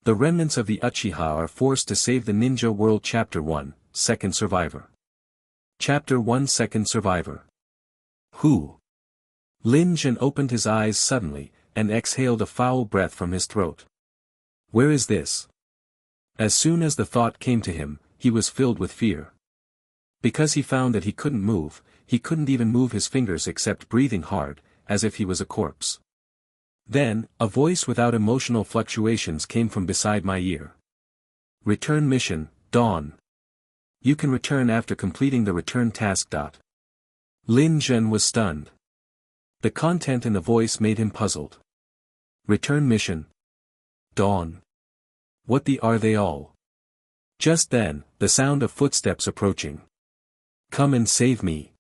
The remnants of the Uchiha are forced to save the ninja world. Chapter 1, Second Survivor. Chapter 1, Second Survivor. Who? Lin Jun opened his eyes suddenly, and exhaled a foul breath from his throat. Where is this? As soon as the thought came to him, he was filled with fear. Because he found that he couldn't move, he couldn't even move his fingers except breathing hard, as if he was a corpse. Then, a voice without emotional fluctuations came from beside my ear. Return mission, Dawn. You can return after completing the return task. Lin Jun was stunned. The content in the voice made him puzzled. Return mission. Dawn. What are they all? Just then, the sound of footsteps approaching. Come and save me.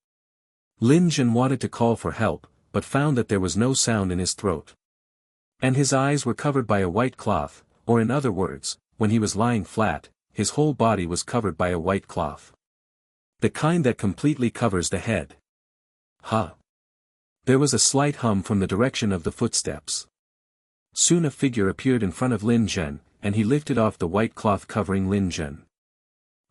Lin Jun wanted to call for help, but found that there was no sound in his throat. And his eyes were covered by a white cloth, or in other words, when he was lying flat, his whole body was covered by a white cloth. The kind that completely covers the head. Huh. There was a slight hum from the direction of the footsteps. Soon a figure appeared in front of Lin Jun, and he lifted off the white cloth covering Lin Jun.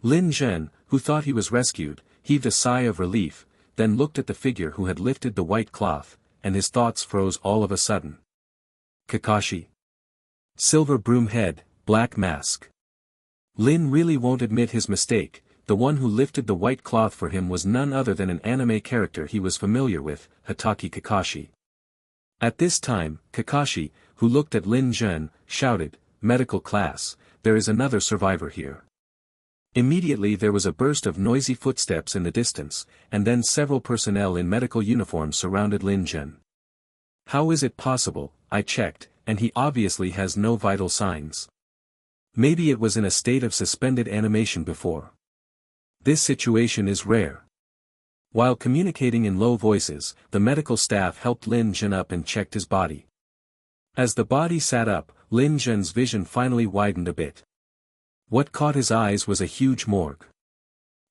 Lin Jun, who thought he was rescued, heaved a sigh of relief, then looked at the figure who had lifted the white cloth, and his thoughts froze all of a sudden. Kakashi. Silver broom head, black mask. Lin really won't admit his mistake. The one who lifted the white cloth for him was none other than an anime character he was familiar with, Hatake Kakashi. At this time, Kakashi, who looked at Lin Jun, shouted, "Medical class, there is another survivor here." Immediately there was a burst of noisy footsteps in the distance, and then several personnel in medical uniforms surrounded Lin Jun. How is it possible? I checked, and he obviously has no vital signs. Maybe it was in a state of suspended animation before. This situation is rare. While communicating in low voices, the medical staff helped Lin Jun up and checked his body. As the body sat up, Lin Jun's vision finally widened a bit. What caught his eyes was a huge morgue.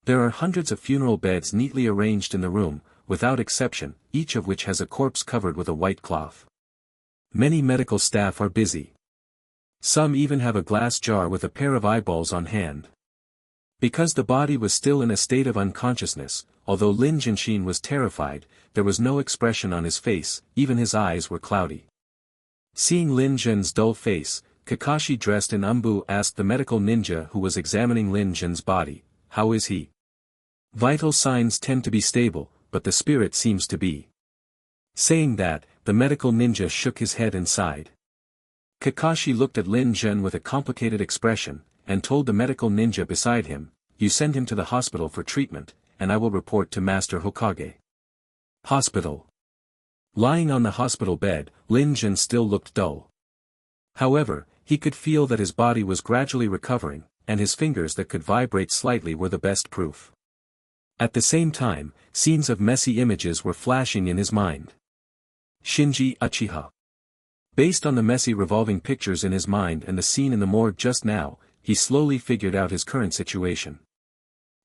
There are hundreds of funeral beds neatly arranged in the room, without exception, each of which has a corpse covered with a white cloth. Many medical staff are busy. Some even have a glass jar with a pair of eyeballs on hand. Because the body was still in a state of unconsciousness, although Lin Junshin was terrified, there was no expression on his face, even his eyes were cloudy. Seeing Lin Jun's dull face, Kakashi dressed in umbu asked the medical ninja who was examining Lin Jun's body, "How is he?" "Vital signs tend to be stable, but the spirit seems to be." Saying that, the medical ninja shook his head and sighed. Kakashi looked at Lin Jun with a complicated expression, and told the medical ninja beside him, "You send him to the hospital for treatment, and I will report to Master Hokage." Hospital. Lying on the hospital bed, Lin Jun still looked dull. However, he could feel that his body was gradually recovering, and his fingers that could vibrate slightly were the best proof. At the same time, scenes of messy images were flashing in his mind. Shinji Uchiha. Based on the messy revolving pictures in his mind and the scene in the morgue just now, he slowly figured out his current situation.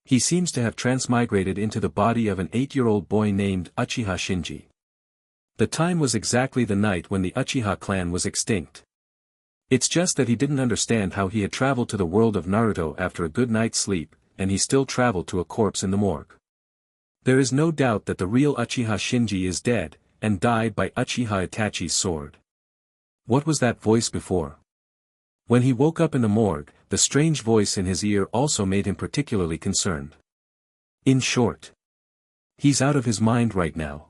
He seems to have transmigrated into the body of an 8-year-old boy named Uchiha Shinji. The time was exactly the night when the Uchiha clan was extinct. It's just that he didn't understand how he had traveled to the world of Naruto after a good night's sleep, and he still traveled to a corpse in the morgue. There is no doubt that the real Uchiha Shinji is dead, and died by Uchiha Itachi's sword. What was that voice before? When he woke up in the morgue, the strange voice in his ear also made him particularly concerned. In short, he's out of his mind right now.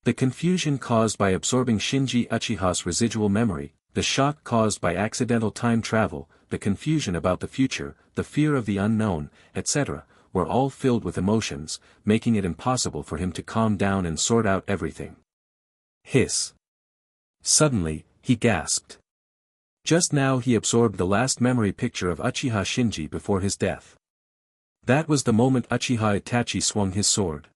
The confusion caused by absorbing Shinji Uchiha's residual memory, the shock caused by accidental time travel, the confusion about the future, the fear of the unknown, etc., were all filled with emotions, making it impossible for him to calm down and sort out everything. Hiss. Suddenly, he gasped. Just now he absorbed the last memory picture of Uchiha Shinji before his death. That was the moment Uchiha Itachi swung his sword.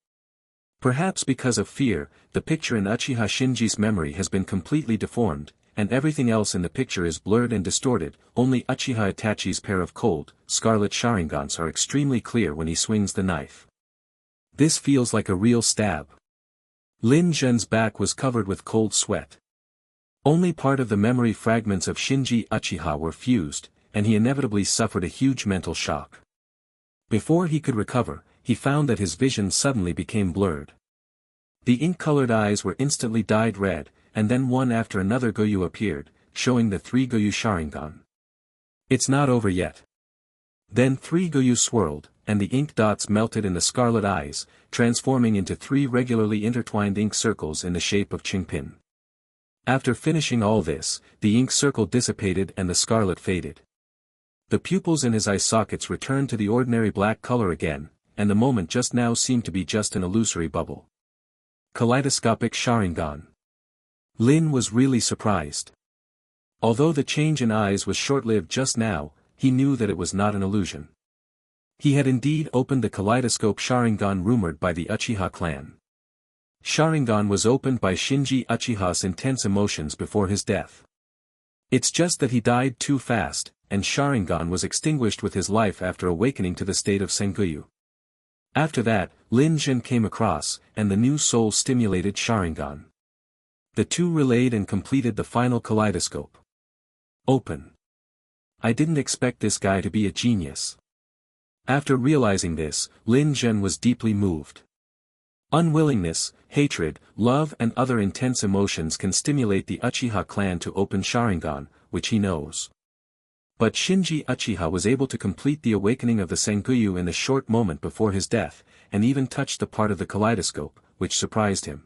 Perhaps because of fear, the picture in Uchiha Shinji's memory has been completely deformed, and everything else in the picture is blurred and distorted. Only Uchiha Itachi's pair of cold, scarlet Sharingans are extremely clear when he swings the knife. This feels like a real stab. Lin Jun's back was covered with cold sweat. Only part of the memory fragments of Shinji Uchiha were fused, and he inevitably suffered a huge mental shock. Before he could recover, he found that his vision suddenly became blurred. The ink-colored eyes were instantly dyed red, and then one after another Goyu appeared, showing the 3 Goyu Sharingan. It's not over yet. Then 3 Goyu swirled, and the ink dots melted in the scarlet eyes, transforming into 3 regularly intertwined ink circles in the shape of Qingpin. After finishing all this, the ink circle dissipated and the scarlet faded. The pupils in his eye sockets returned to the ordinary black color again, and the moment just now seemed to be just an illusory bubble. Kaleidoscopic Sharingan. Lin was really surprised. Although the change in eyes was short-lived just now, he knew that it was not an illusion. He had indeed opened the kaleidoscope Sharingan rumored by the Uchiha clan. Sharingan was opened by Shinji Uchiha's intense emotions before his death. It's just that he died too fast, and Sharingan was extinguished with his life after awakening to the state of Sengoyu. After that, Lin Jin came across, and the new soul-stimulated Sharingan. The two relayed and completed the final kaleidoscope. Open. I didn't expect this guy to be a genius. After realizing this, Lin Jin was deeply moved. Unwillingness, hatred, love and other intense emotions can stimulate the Uchiha clan to open Sharingan, which he knows. But Shinji Uchiha was able to complete the awakening of the Sengoyu in the short moment before his death, and even touched the part of the kaleidoscope, which surprised him.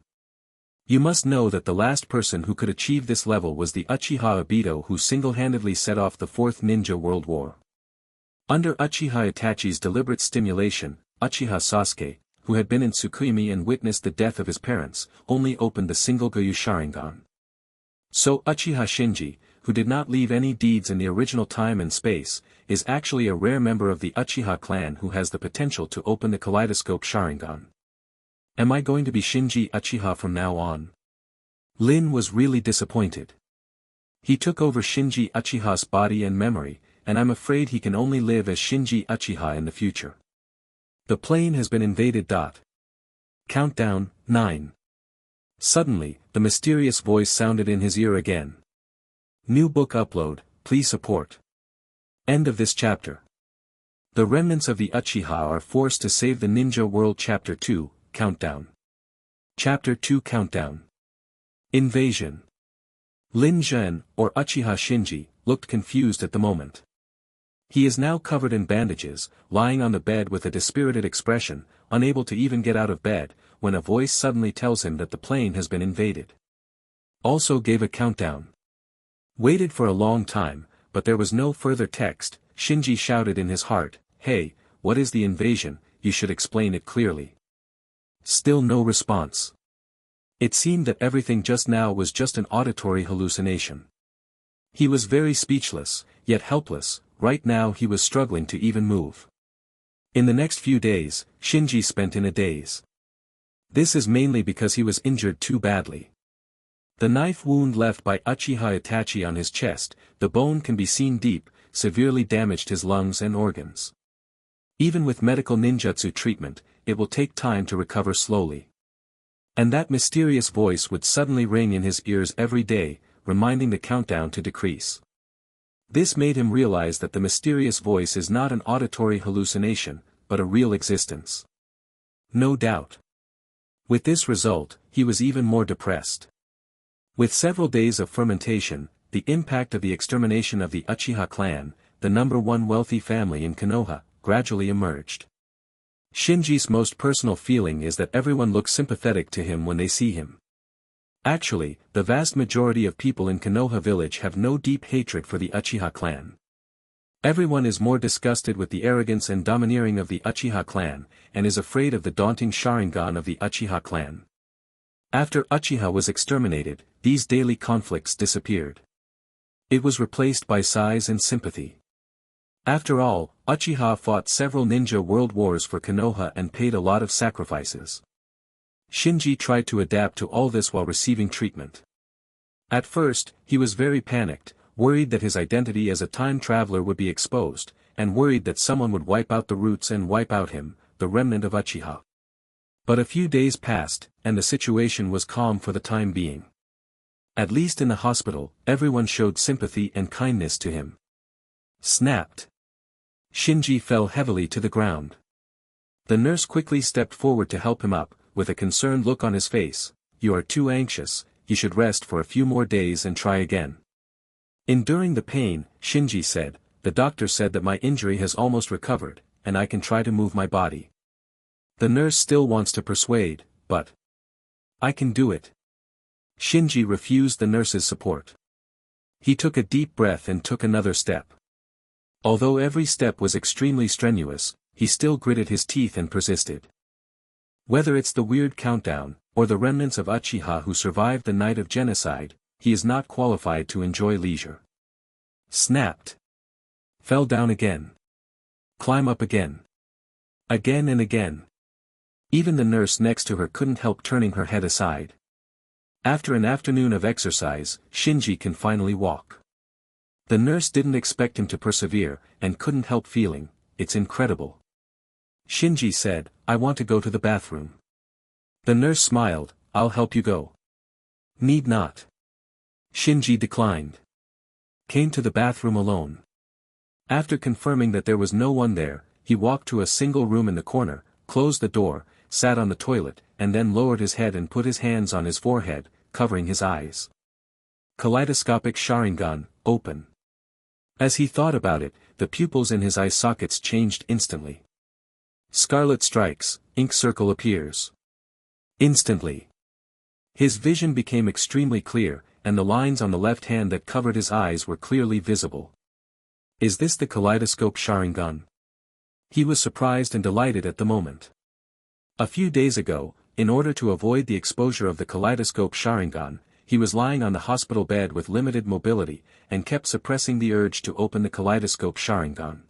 You must know that the last person who could achieve this level was the Uchiha Obito, who single-handedly set off the Fourth Ninja World War. Under Uchiha Itachi's deliberate stimulation, Uchiha Sasuke, who had been in Tsukuyomi and witnessed the death of his parents, only opened the single Goyu Sharingan. So Uchiha Shinji, who did not leave any deeds in the original time and space, is actually a rare member of the Uchiha clan who has the potential to open the kaleidoscope Sharingan. Am I going to be Shinji Uchiha from now on? Lin was really disappointed. He took over Shinji Uchiha's body and memory, and I'm afraid he can only live as Shinji Uchiha in the future. The plane has been invaded. Countdown, 9. Suddenly, the mysterious voice sounded in his ear again. New book upload, please support. End of this chapter. The remnants of the Uchiha are forced to save the ninja world. Chapter 2, Countdown. Chapter 2 Countdown. Invasion. Lin Zhen, or Uchiha Shinji, looked confused at the moment. He is now covered in bandages, lying on the bed with a dispirited expression, unable to even get out of bed, when a voice suddenly tells him that the plane has been invaded. Also gave a countdown. Waited for a long time, but there was no further text. Shinji shouted in his heart, "Hey, what is the invasion? You should explain it clearly." Still no response. It seemed that everything just now was just an auditory hallucination. He was very speechless, yet helpless. Right now he was struggling to even move. In the next few days, Shinji spent in a daze. This is mainly because he was injured too badly. The knife wound left by Uchiha Itachi on his chest, the bone can be seen deep, severely damaged his lungs and organs. Even with medical ninjutsu treatment, it will take time to recover slowly. And that mysterious voice would suddenly ring in his ears every day, reminding the countdown to decrease. This made him realize that the mysterious voice is not an auditory hallucination, but a real existence. No doubt. With this result, he was even more depressed. With several days of fermentation, the impact of the extermination of the Uchiha clan, the #1 wealthy family in Konoha, gradually emerged. Shinji's most personal feeling is that everyone looks sympathetic to him when they see him. Actually, the vast majority of people in Konoha village have no deep hatred for the Uchiha clan. Everyone is more disgusted with the arrogance and domineering of the Uchiha clan, and is afraid of the daunting Sharingan of the Uchiha clan. After Uchiha was exterminated, these daily conflicts disappeared. It was replaced by sighs and sympathy. After all, Uchiha fought several ninja world wars for Konoha and paid a lot of sacrifices. Shinji tried to adapt to all this while receiving treatment. At first, he was very panicked, worried that his identity as a time traveler would be exposed, and worried that someone would wipe out the roots and wipe out him, the remnant of Uchiha. But a few days passed, and the situation was calm for the time being. At least in the hospital, everyone showed sympathy and kindness to him. Snapped. Shinji fell heavily to the ground. The nurse quickly stepped forward to help him up, with a concerned look on his face. "You are too anxious, you should rest for a few more days and try again." Enduring the pain, Shinji said, "The doctor said that my injury has almost recovered, and I can try to move my body." The nurse still wants to persuade, but I can do it. Shinji refused the nurse's support. He took a deep breath and took another step. Although every step was extremely strenuous, he still gritted his teeth and persisted. Whether it's the weird countdown, or the remnants of Uchiha who survived the night of genocide, he is not qualified to enjoy leisure. Snapped. Fell down again. Climb up again. Again and again. Even the nurse next to her couldn't help turning her head aside. After an afternoon of exercise, Shinji can finally walk. The nurse didn't expect him to persevere, and couldn't help feeling, "It's incredible." Shinji said, "I want to go to the bathroom." The nurse smiled, "I'll help you go." "Need not." Shinji declined. Came to the bathroom alone. After confirming that there was no one there, he walked to a single room in the corner, closed the door, sat on the toilet, and then lowered his head and put his hands on his forehead, covering his eyes. Kaleidoscopic Sharingan, open. As he thought about it, the pupils in his eye sockets changed instantly. Scarlet strikes, ink circle appears. Instantly. His vision became extremely clear, and the lines on the left hand that covered his eyes were clearly visible. Is this the kaleidoscope Sharingan? He was surprised and delighted at the moment. A few days ago, in order to avoid the exposure of the kaleidoscope Sharingan, he was lying on the hospital bed with limited mobility, and kept suppressing the urge to open the kaleidoscope Sharingan.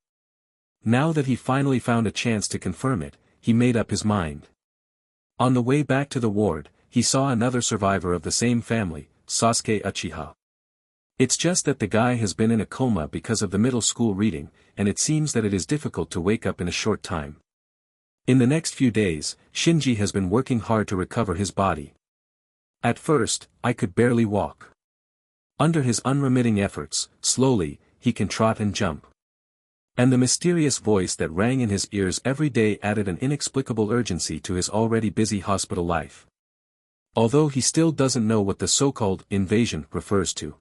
Now that he finally found a chance to confirm it, he made up his mind. On the way back to the ward, he saw another survivor of the same family, Sasuke Uchiha. It's just that the guy has been in a coma because of the middle school reading, and it seems that it is difficult to wake up in a short time. In the next few days, Shinji has been working hard to recover his body. At first, I could barely walk. Under his unremitting efforts, slowly, he can trot and jump. And the mysterious voice that rang in his ears every day added an inexplicable urgency to his already busy hospital life. Although he still doesn't know what the so-called invasion refers to.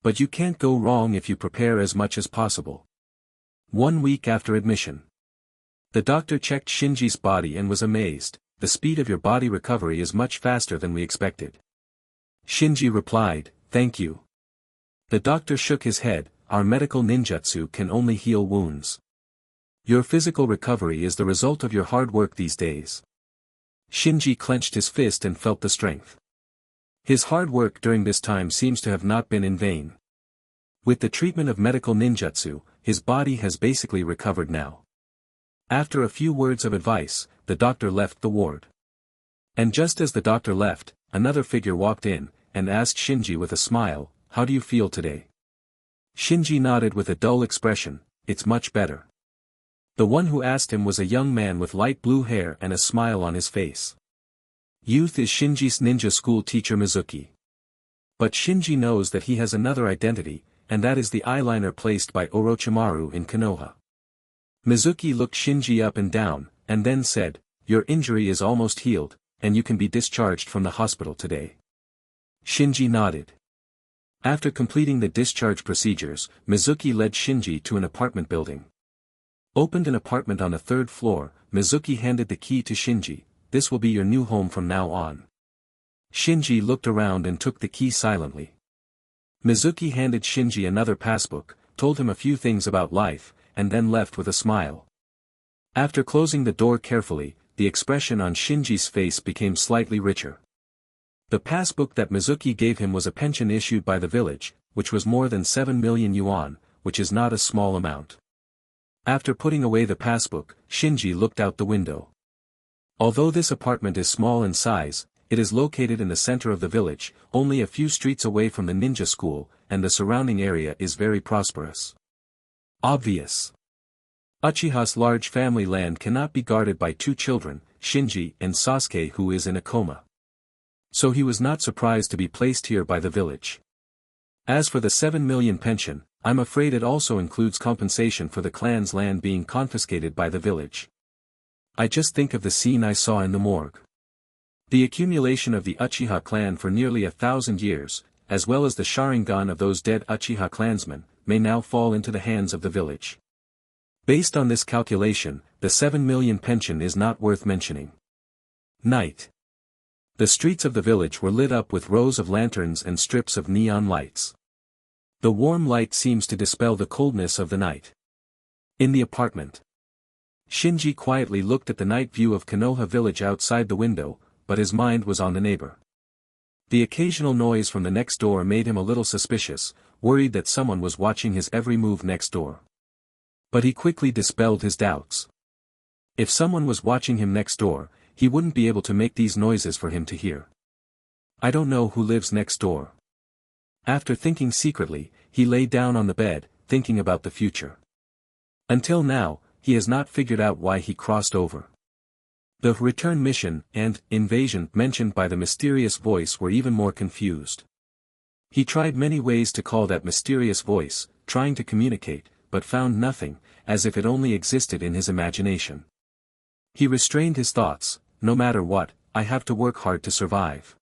But you can't go wrong if you prepare as much as possible. 1 week after admission. The doctor checked Shinji's body and was amazed. "The speed of your body recovery is much faster than we expected." Shinji replied, "Thank you." The doctor shook his head, "Our medical ninjutsu can only heal wounds. Your physical recovery is the result of your hard work these days." Shinji clenched his fist and felt the strength. His hard work during this time seems to have not been in vain. With the treatment of medical ninjutsu, his body has basically recovered now. After a few words of advice, the doctor left the ward. And just as the doctor left, another figure walked in, and asked Shinji with a smile, "How do you feel today?" Shinji nodded with a dull expression, "It's much better." The one who asked him was a young man with light blue hair and a smile on his face. Youth is Shinji's ninja school teacher Mizuki. But Shinji knows that he has another identity, and that is the eyeliner placed by Orochimaru in Konoha. Mizuki looked Shinji up and down, and then said, "Your injury is almost healed, and you can be discharged from the hospital today." Shinji nodded. After completing the discharge procedures, Mizuki led Shinji to an apartment building. Opened an apartment on the 3rd floor, Mizuki handed the key to Shinji, "This will be your new home from now on." Shinji looked around and took the key silently. Mizuki handed Shinji another passbook, told him a few things about life, and then left with a smile. After closing the door carefully, the expression on Shinji's face became slightly richer. The passbook that Mizuki gave him was a pension issued by the village, which was more than 7 million yuan, which is not a small amount. After putting away the passbook, Shinji looked out the window. Although this apartment is small in size, it is located in the center of the village, only a few streets away from the ninja school, and the surrounding area is very prosperous. Obvious. Uchiha's large family land cannot be guarded by 2 children, Shinji and Sasuke, who is in a coma. So he was not surprised to be placed here by the village. As for the 7 million pension, I'm afraid it also includes compensation for the clan's land being confiscated by the village. I just think of the scene I saw in the morgue. The accumulation of the Uchiha clan for nearly 1,000 years, as well as the Sharingan of those dead Uchiha clansmen, may now fall into the hands of the village. Based on this calculation, the 7 million pension is not worth mentioning. Night. The streets of the village were lit up with rows of lanterns and strips of neon lights. The warm light seems to dispel the coldness of the night. In the apartment, Shinji quietly looked at the night view of Konoha village outside the window, but his mind was on the neighbor. The occasional noise from the next door made him a little suspicious, worried that someone was watching his every move next door. But he quickly dispelled his doubts. If someone was watching him next door, he wouldn't be able to make these noises for him to hear. I don't know who lives next door. After thinking secretly, he lay down on the bed, thinking about the future. Until now, he has not figured out why he crossed over. The return mission and invasion mentioned by the mysterious voice were even more confused. He tried many ways to call that mysterious voice, trying to communicate, but found nothing, as if it only existed in his imagination. He restrained his thoughts. No matter what, I have to work hard to survive.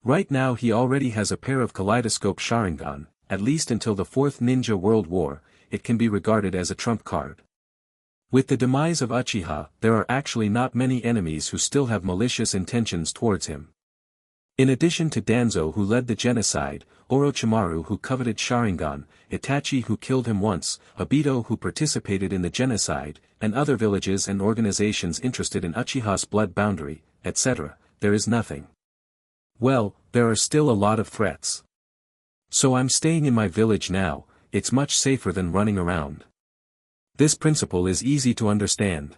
Right now he already has a pair of kaleidoscope Sharingan, at least until the Fourth Ninja World War, it can be regarded as a trump card. With the demise of Uchiha, there are actually not many enemies who still have malicious intentions towards him. In addition to Danzo who led the genocide, Orochimaru who coveted Sharingan, Itachi who killed him once, Obito who participated in the genocide, and other villages and organizations interested in Uchiha's blood boundary, etc., there is nothing. Well, there are still a lot of threats. So I'm staying in my village now, it's much safer than running around. This principle is easy to understand.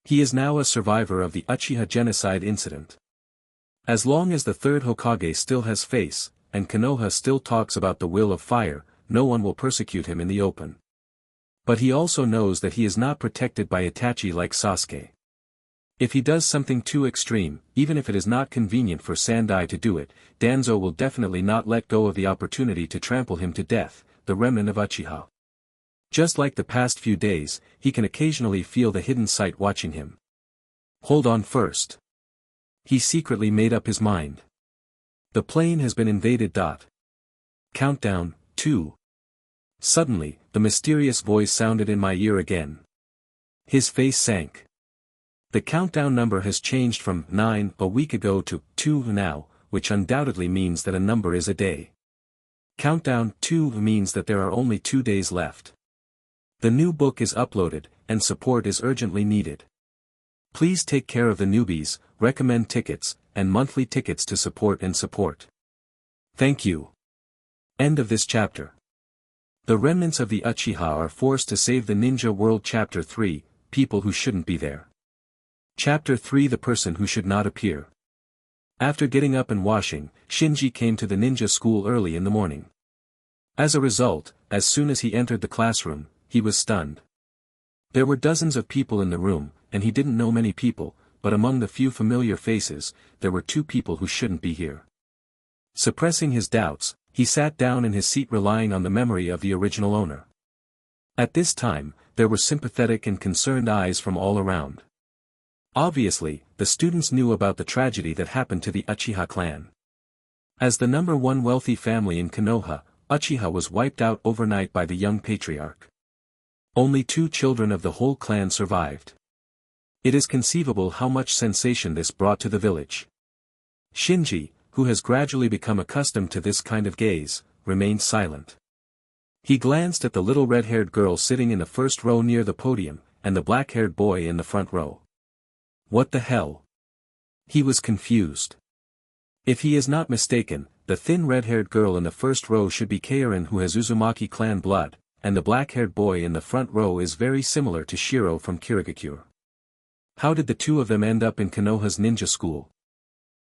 He is now a survivor of the Uchiha genocide incident. As long as the third Hokage still has face, and Konoha still talks about the will of fire, no one will persecute him in the open. But he also knows that he is not protected by Itachi like Sasuke. If he does something too extreme, even if it is not convenient for Sandai to do it, Danzo will definitely not let go of the opportunity to trample him to death, the remnant of Uchiha. Just like the past few days, he can occasionally feel the hidden sight watching him. Hold on first. He secretly made up his mind. The plane has been invaded. Countdown, 2. Suddenly, the mysterious voice sounded in my ear again. His face sank. The countdown number has changed from 9 a week ago to 2 now, which undoubtedly means that a number is a day. Countdown 2 means that there are only 2 days left. The new book is uploaded, and support is urgently needed. Please take care of the newbies, recommend tickets, and monthly tickets to support and support. Thank you. End of this chapter. The remnants of the Uchiha are forced to save the ninja world. Chapter 3, People who shouldn't be there. Chapter 3, The person who should not appear. After getting up and washing, Shinji came to the ninja school early in the morning. As a result, as soon as he entered the classroom, he was stunned. There were dozens of people in the room, and he didn't know many people, but among the few familiar faces, there were 2 people who shouldn't be here. Suppressing his doubts, he sat down in his seat relying on the memory of the original owner. At this time, there were sympathetic and concerned eyes from all around. Obviously, the students knew about the tragedy that happened to the Uchiha clan. As the number 1 wealthy family in Konoha, Uchiha was wiped out overnight by the young patriarch. Only 2 children of the whole clan survived. It is conceivable how much sensation this brought to the village. Shinji, who has gradually become accustomed to this kind of gaze, remained silent. He glanced at the little red-haired girl sitting in the first row near the podium, and the black-haired boy in the front row. What the hell? He was confused. If he is not mistaken, the thin red-haired girl in the first row should be Keirin, who has Uzumaki clan blood, and the black-haired boy in the front row is very similar to Shiro from Kirigakure. How did the 2 of them end up in Konoha's ninja school?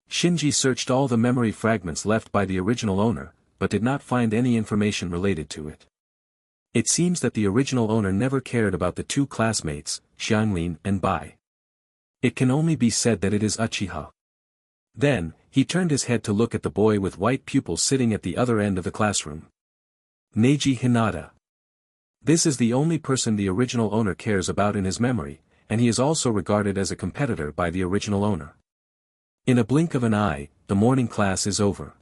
Shinji searched all the memory fragments left by the original owner, but did not find any information related to it. It seems that the original owner never cared about the 2 classmates, Xianglin and Bai. It can only be said that it is Uchiha. Then, he turned his head to look at the boy with white pupils sitting at the other end of the classroom. Neji Hinata. This is the only person the original owner cares about in his memory, and he is also regarded as a competitor by the original owner. In a blink of an eye, the morning class is over.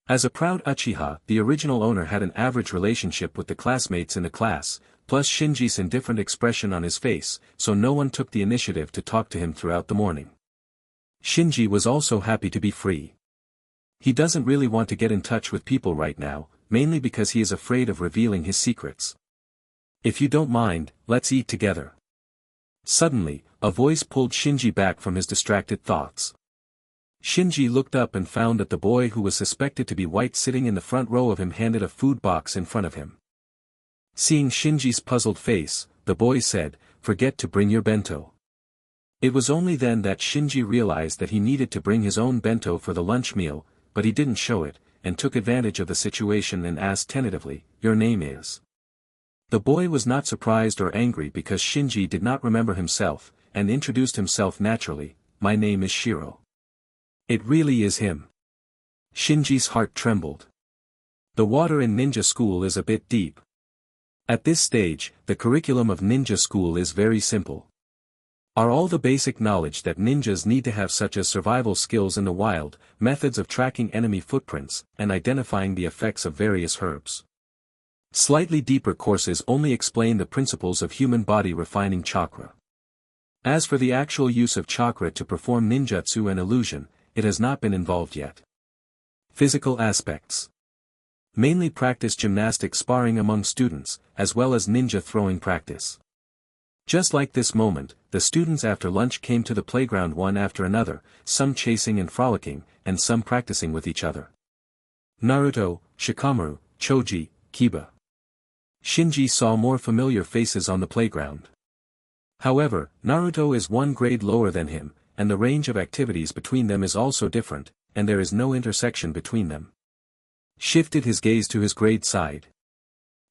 As a proud Uchiha, the original owner had an average relationship with the classmates in the class, plus Shinji's indifferent expression on his face, so no one took the initiative to talk to him throughout the morning. Shinji was also happy to be free. He doesn't really want to get in touch with people right now, mainly because he is afraid of revealing his secrets. If you don't mind, let's eat together. Suddenly, a voice pulled Shinji back from his distracted thoughts. Shinji looked up and found that the boy who was suspected to be white sitting in the front row of him handed a food box in front of him. Seeing Shinji's puzzled face, the boy said, "Forget to bring your bento." It was only then that Shinji realized that he needed to bring his own bento for the lunch meal, but he didn't show it, and took advantage of the situation and asked tentatively, "Your name is?" The boy was not surprised or angry because Shinji did not remember himself, and introduced himself naturally, "My name is Shiro." It really is him. Shinji's heart trembled. The water in ninja school is a bit deep. At this stage, the curriculum of ninja school is very simple. Are all the basic knowledge that ninjas need to have, such as survival skills in the wild, methods of tracking enemy footprints, and identifying the effects of various herbs. Slightly deeper courses only explain the principles of human body refining chakra. As for the actual use of chakra to perform ninjutsu and illusion, it has not been involved yet. Physical aspects. Mainly practice gymnastic sparring among students, as well as ninja throwing practice. Just like this moment, the students after lunch came to the playground one after another, some chasing and frolicking, and some practicing with each other. Naruto, Shikamaru, Choji, Kiba. Shinji saw more familiar faces on the playground. However, Naruto is one grade lower than him, and the range of activities between them is also different, and there is no intersection between them. Shifted his gaze to his grade side.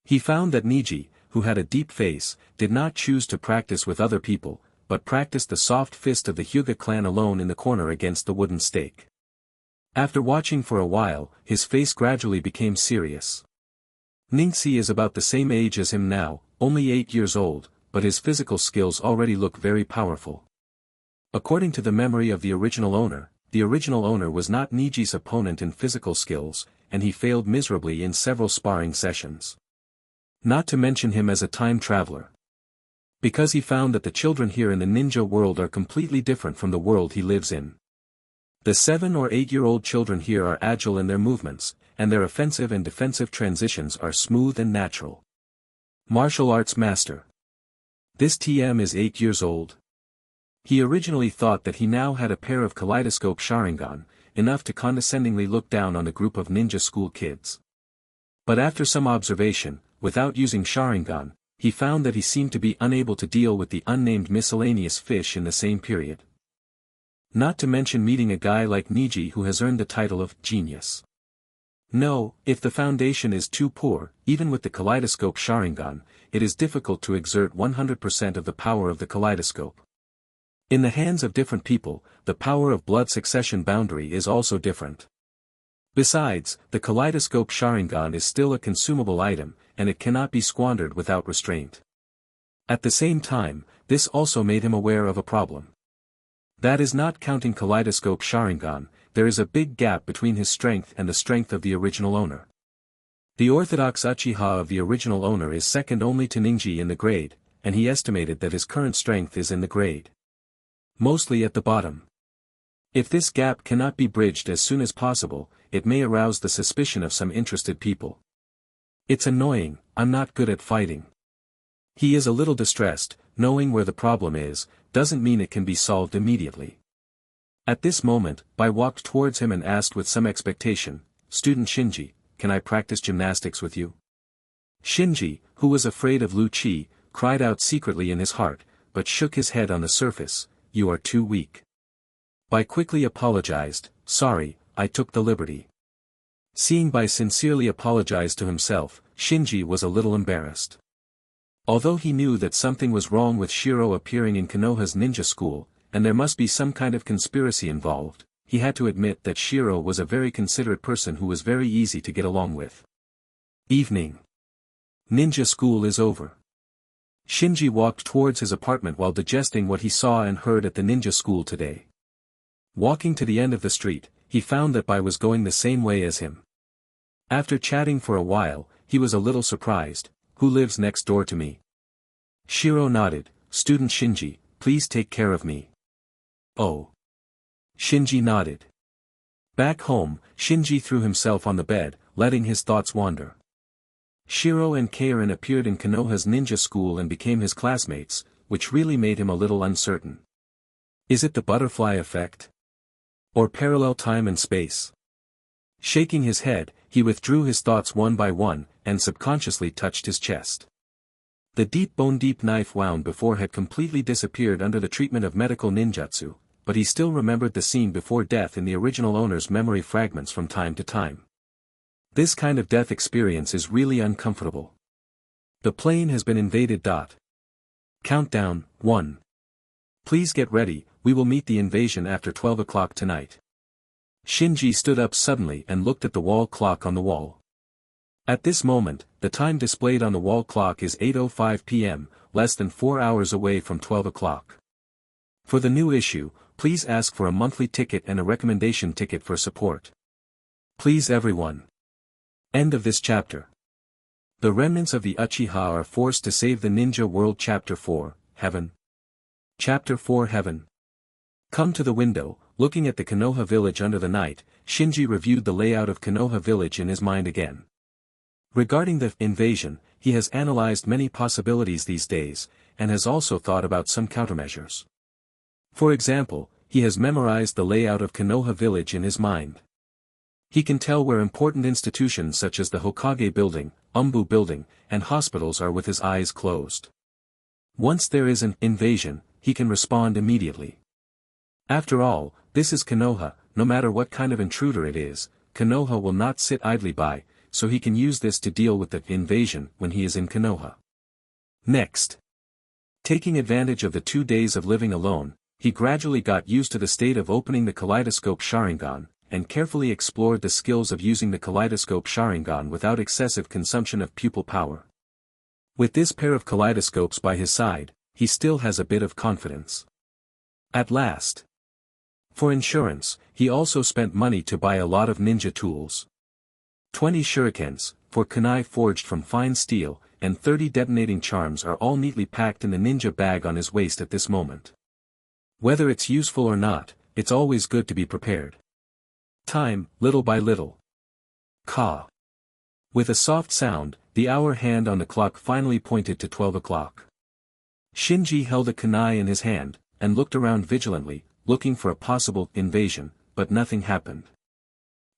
He found that Neji, who had a deep face, did not choose to practice with other people, but practiced the soft fist of the Hyuga clan alone in the corner against the wooden stake. After watching for a while, his face gradually became serious. Ningxi is about the same age as him now, only 8 years old, but his physical skills already look very powerful. According to the memory of the original owner was not Niji's opponent in physical skills, and he failed miserably in several sparring sessions. Not to mention him as a time traveler. Because he found that the children here in the ninja world are completely different from the world he lives in. The 7 or 8-year-old children here are agile in their movements, and their offensive and defensive transitions are smooth and natural. Martial Arts Master. This TM is 8 years old. He originally thought that he now had a pair of kaleidoscope Sharingan, enough to condescendingly look down on a group of ninja school kids. But after some observation, without using Sharingan, he found that he seemed to be unable to deal with the unnamed miscellaneous fish in the same period. Not to mention meeting a guy like Neji who has earned the title of genius. No, if the foundation is too poor, even with the kaleidoscope Sharingan, it is difficult to exert 100% of the power of the kaleidoscope. In the hands of different people, the power of blood succession boundary is also different. Besides, the kaleidoscope Sharingan is still a consumable item, and it cannot be squandered without restraint. At the same time, this also made him aware of a problem. That is, not counting kaleidoscope Sharingan, there is a big gap between his strength and the strength of the original owner. The orthodox Uchiha of the original owner is second only to Ningji in the grade, and he estimated that his current strength is in the grade. Mostly at the bottom. If this gap cannot be bridged as soon as possible, it may arouse the suspicion of some interested people. It's annoying, I'm not good at fighting. He is a little distressed. Knowing where the problem is, doesn't mean it can be solved immediately. At this moment, Bai walked towards him and asked with some expectation, "Student Shinji, can I practice gymnastics with you?" Shinji, who was afraid of Lu Chi, cried out secretly in his heart, but shook his head on the surface, "You are too weak." Bai quickly apologized, "Sorry, I took the liberty." Seeing Bai sincerely apologize to himself, Shinji was a little embarrassed. Although he knew that something was wrong with Shiro appearing in Konoha's ninja school, and there must be some kind of conspiracy involved, he had to admit that Shiro was a very considerate person who was very easy to get along with. Evening. Ninja school is over. Shinji walked towards his apartment while digesting what he saw and heard at the ninja school today. Walking to the end of the street, he found that Bai was going the same way as him. After chatting for a while, he was a little surprised. Who lives next door to me? Shiro nodded. Student Shinji, please take care of me. Oh. Shinji nodded. Back home, Shinji threw himself on the bed, letting his thoughts wander. Shiro and Keirin appeared in Konoha's ninja school and became his classmates, which really made him a little uncertain. Is it the butterfly effect? Or parallel time and space? Shaking his head, he withdrew his thoughts one by one, and subconsciously touched his chest. The deep bone-deep knife wound before had completely disappeared under the treatment of medical ninjutsu, but he still remembered the scene before death in the original owner's memory fragments from time to time. This kind of death experience is really uncomfortable. The plane has been invaded. Countdown, 1. Please get ready, we will meet the invasion after 12 o'clock tonight. Shinji stood up suddenly and looked at the wall clock on the wall. At this moment, the time displayed on the wall clock is 8:05 p.m., less than 4 hours away from 12 o'clock. For the new issue, please ask for a monthly ticket and a recommendation ticket for support. Please everyone. End of this chapter. The remnants of the Uchiha are forced to save the ninja world. Chapter 4, Heaven. Chapter 4 Heaven. Come to the window, looking at the Konoha village under the night, Shinji reviewed the layout of Konoha village in his mind again. Regarding the invasion, he has analyzed many possibilities these days, and has also thought about some countermeasures. For example, he has memorized the layout of Konoha village in his mind. He can tell where important institutions such as the Hokage building, Umbu building, and hospitals are with his eyes closed. Once there is an invasion, he can respond immediately. After all, this is Konoha. No matter what kind of intruder it is, Konoha will not sit idly by, so he can use this to deal with the invasion when he is in Konoha. Next. Taking advantage of the 2 days of living alone, he gradually got used to the state of opening the kaleidoscope Sharingan, and carefully explored the skills of using the kaleidoscope Sharingan without excessive consumption of pupil power. With this pair of kaleidoscopes by his side, he still has a bit of confidence. At last. For insurance, he also spent money to buy a lot of ninja tools. 20 shurikens, for kunai forged from fine steel, and 30 detonating charms are all neatly packed in the ninja bag on his waist at this moment. Whether it's useful or not, it's always good to be prepared. Time, little by little. Ka. With a soft sound, the hour hand on the clock finally pointed to 12 o'clock. Shinji held a kunai in his hand, and looked around vigilantly, looking for a possible invasion, but nothing happened.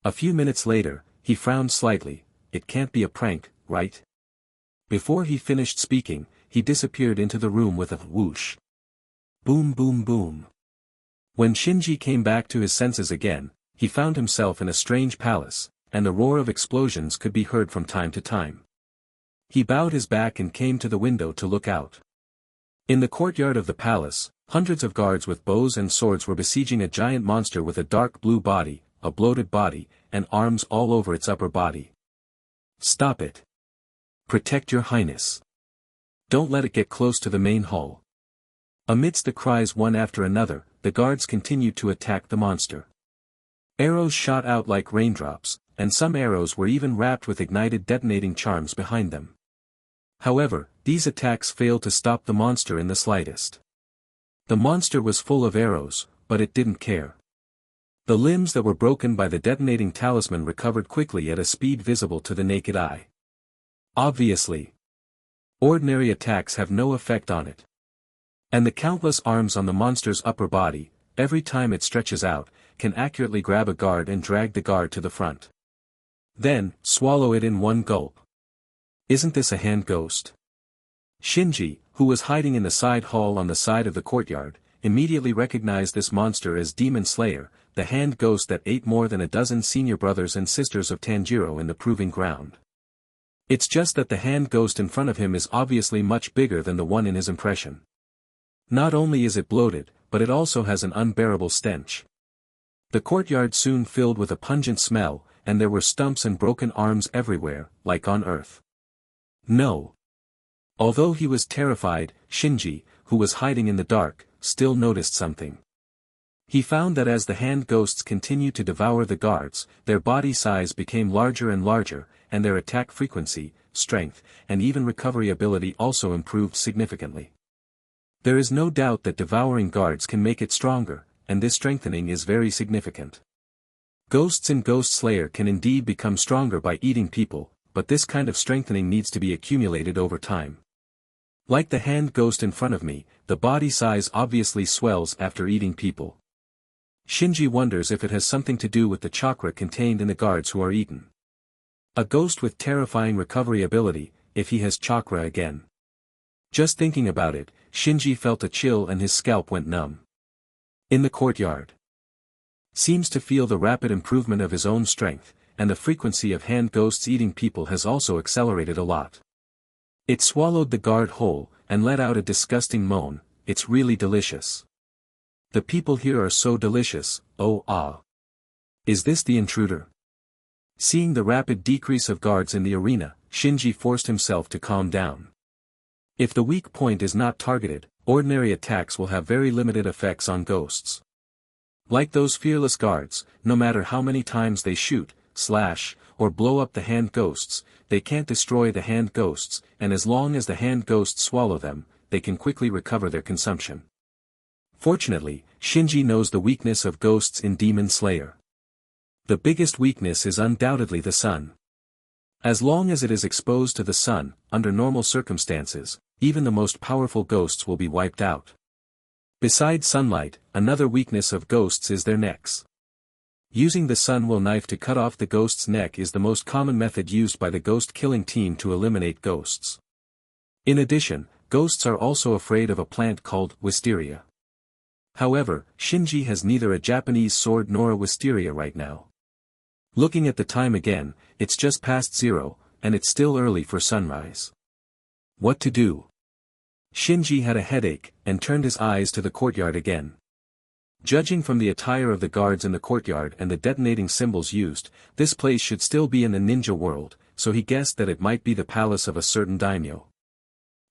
A few minutes later, he frowned slightly. It can't be a prank, right? Before he finished speaking, he disappeared into the room with a whoosh. Boom boom boom. When Shinji came back to his senses again, he found himself in a strange palace, and the roar of explosions could be heard from time to time. He bowed his back and came to the window to look out. In the courtyard of the palace, hundreds of guards with bows and swords were besieging a giant monster with a dark blue body, a bloated body, and arms all over its upper body. Stop it. Protect your highness. Don't let it get close to the main hall. Amidst the cries one after another, the guards continued to attack the monster. Arrows shot out like raindrops, and some arrows were even wrapped with ignited detonating charms behind them. However, these attacks failed to stop the monster in the slightest. The monster was full of arrows, but it didn't care. The limbs that were broken by the detonating talisman recovered quickly at a speed visible to the naked eye. Obviously, ordinary attacks have no effect on it. And the countless arms on the monster's upper body, every time it stretches out, can accurately grab a guard and drag the guard to the front. Then, swallow it in one gulp. Isn't this a hand ghost? Shinji, who was hiding in the side hall on the side of the courtyard, immediately recognized this monster as Demon Slayer, the hand ghost that ate more than a dozen senior brothers and sisters of Tanjiro in the proving ground. It's just that the hand ghost in front of him is obviously much bigger than the one in his impression. Not only is it bloated, but it also has an unbearable stench. The courtyard soon filled with a pungent smell, and there were stumps and broken arms everywhere, like on earth. No. Although he was terrified, Shinji, who was hiding in the dark, still noticed something. He found that as the hand ghosts continued to devour the guards, their body size became larger and larger, and their attack frequency, strength, and even recovery ability also improved significantly. There is no doubt that devouring guards can make it stronger, and this strengthening is very significant. Ghosts in Ghost Slayer can indeed become stronger by eating people, but this kind of strengthening needs to be accumulated over time. Like the hand ghost in front of me, the body size obviously swells after eating people. Shinji wonders if it has something to do with the chakra contained in the guards who are eaten. A ghost with terrifying recovery ability, if he has chakra again. Just thinking about it, Shinji felt a chill and his scalp went numb. In the courtyard. Seems to feel the rapid improvement of his own strength, and the frequency of hand ghosts eating people has also accelerated a lot. It swallowed the guard whole, and let out a disgusting moan. It's really delicious. The people here are so delicious, oh ah. Is this the intruder? Seeing the rapid decrease of guards in the arena, Shinji forced himself to calm down. If the weak point is not targeted, ordinary attacks will have very limited effects on ghosts. Like those fearless guards, no matter how many times they shoot, slash, or blow up the hand ghosts, they can't destroy the hand ghosts, and as long as the hand ghosts swallow them, they can quickly recover their consumption. Fortunately, Shinji knows the weakness of ghosts in Demon Slayer. The biggest weakness is undoubtedly the sun. As long as it is exposed to the sun, under normal circumstances, even the most powerful ghosts will be wiped out. Besides sunlight, another weakness of ghosts is their necks. Using the sun-will knife to cut off the ghost's neck is the most common method used by the ghost-killing team to eliminate ghosts. In addition, ghosts are also afraid of a plant called wisteria. However, Shinji has neither a Japanese sword nor a wisteria right now. Looking at the time again, it's just past 0, and it's still early for sunrise. What to do? Shinji had a headache, and turned his eyes to the courtyard again. Judging from the attire of the guards in the courtyard and the detonating symbols used, this place should still be in the ninja world, so he guessed that it might be the palace of a certain daimyo.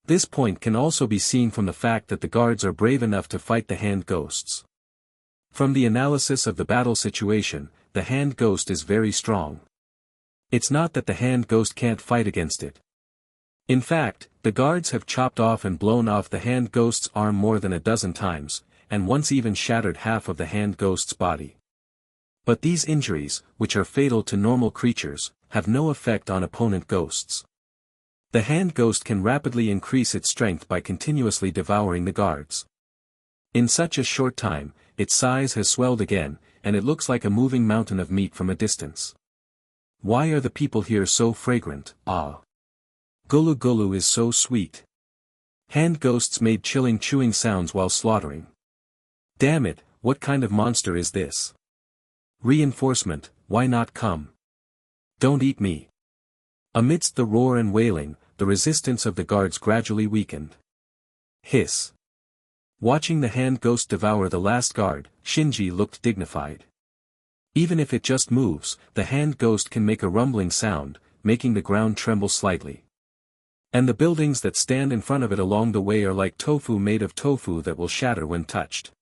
This point can also be seen from the fact that the guards are brave enough to fight the hand ghosts. From the analysis of the battle situation, the hand ghost is very strong. It's not that the hand ghost can't fight against it. In fact, the guards have chopped off and blown off the hand ghost's arm more than a dozen times, and once even shattered half of the hand ghost's body. But these injuries, which are fatal to normal creatures, have no effect on opponent ghosts. The hand ghost can rapidly increase its strength by continuously devouring the guards. In such a short time, its size has swelled again, and it looks like a moving mountain of meat from a distance. Why are the people here so fragrant? Ah. Gulu gulu is so sweet. Hand ghosts made chilling chewing sounds while slaughtering. Damn it, what kind of monster is this? Reinforcement, why not come? Don't eat me. Amidst the roar and wailing, the resistance of the guards gradually weakened. Hiss. Watching the hand ghost devour the last guard, Shinji looked dignified. Even if it just moves, the hand ghost can make a rumbling sound, making the ground tremble slightly. And the buildings that stand in front of it along the way are like tofu made of tofu that will shatter when touched.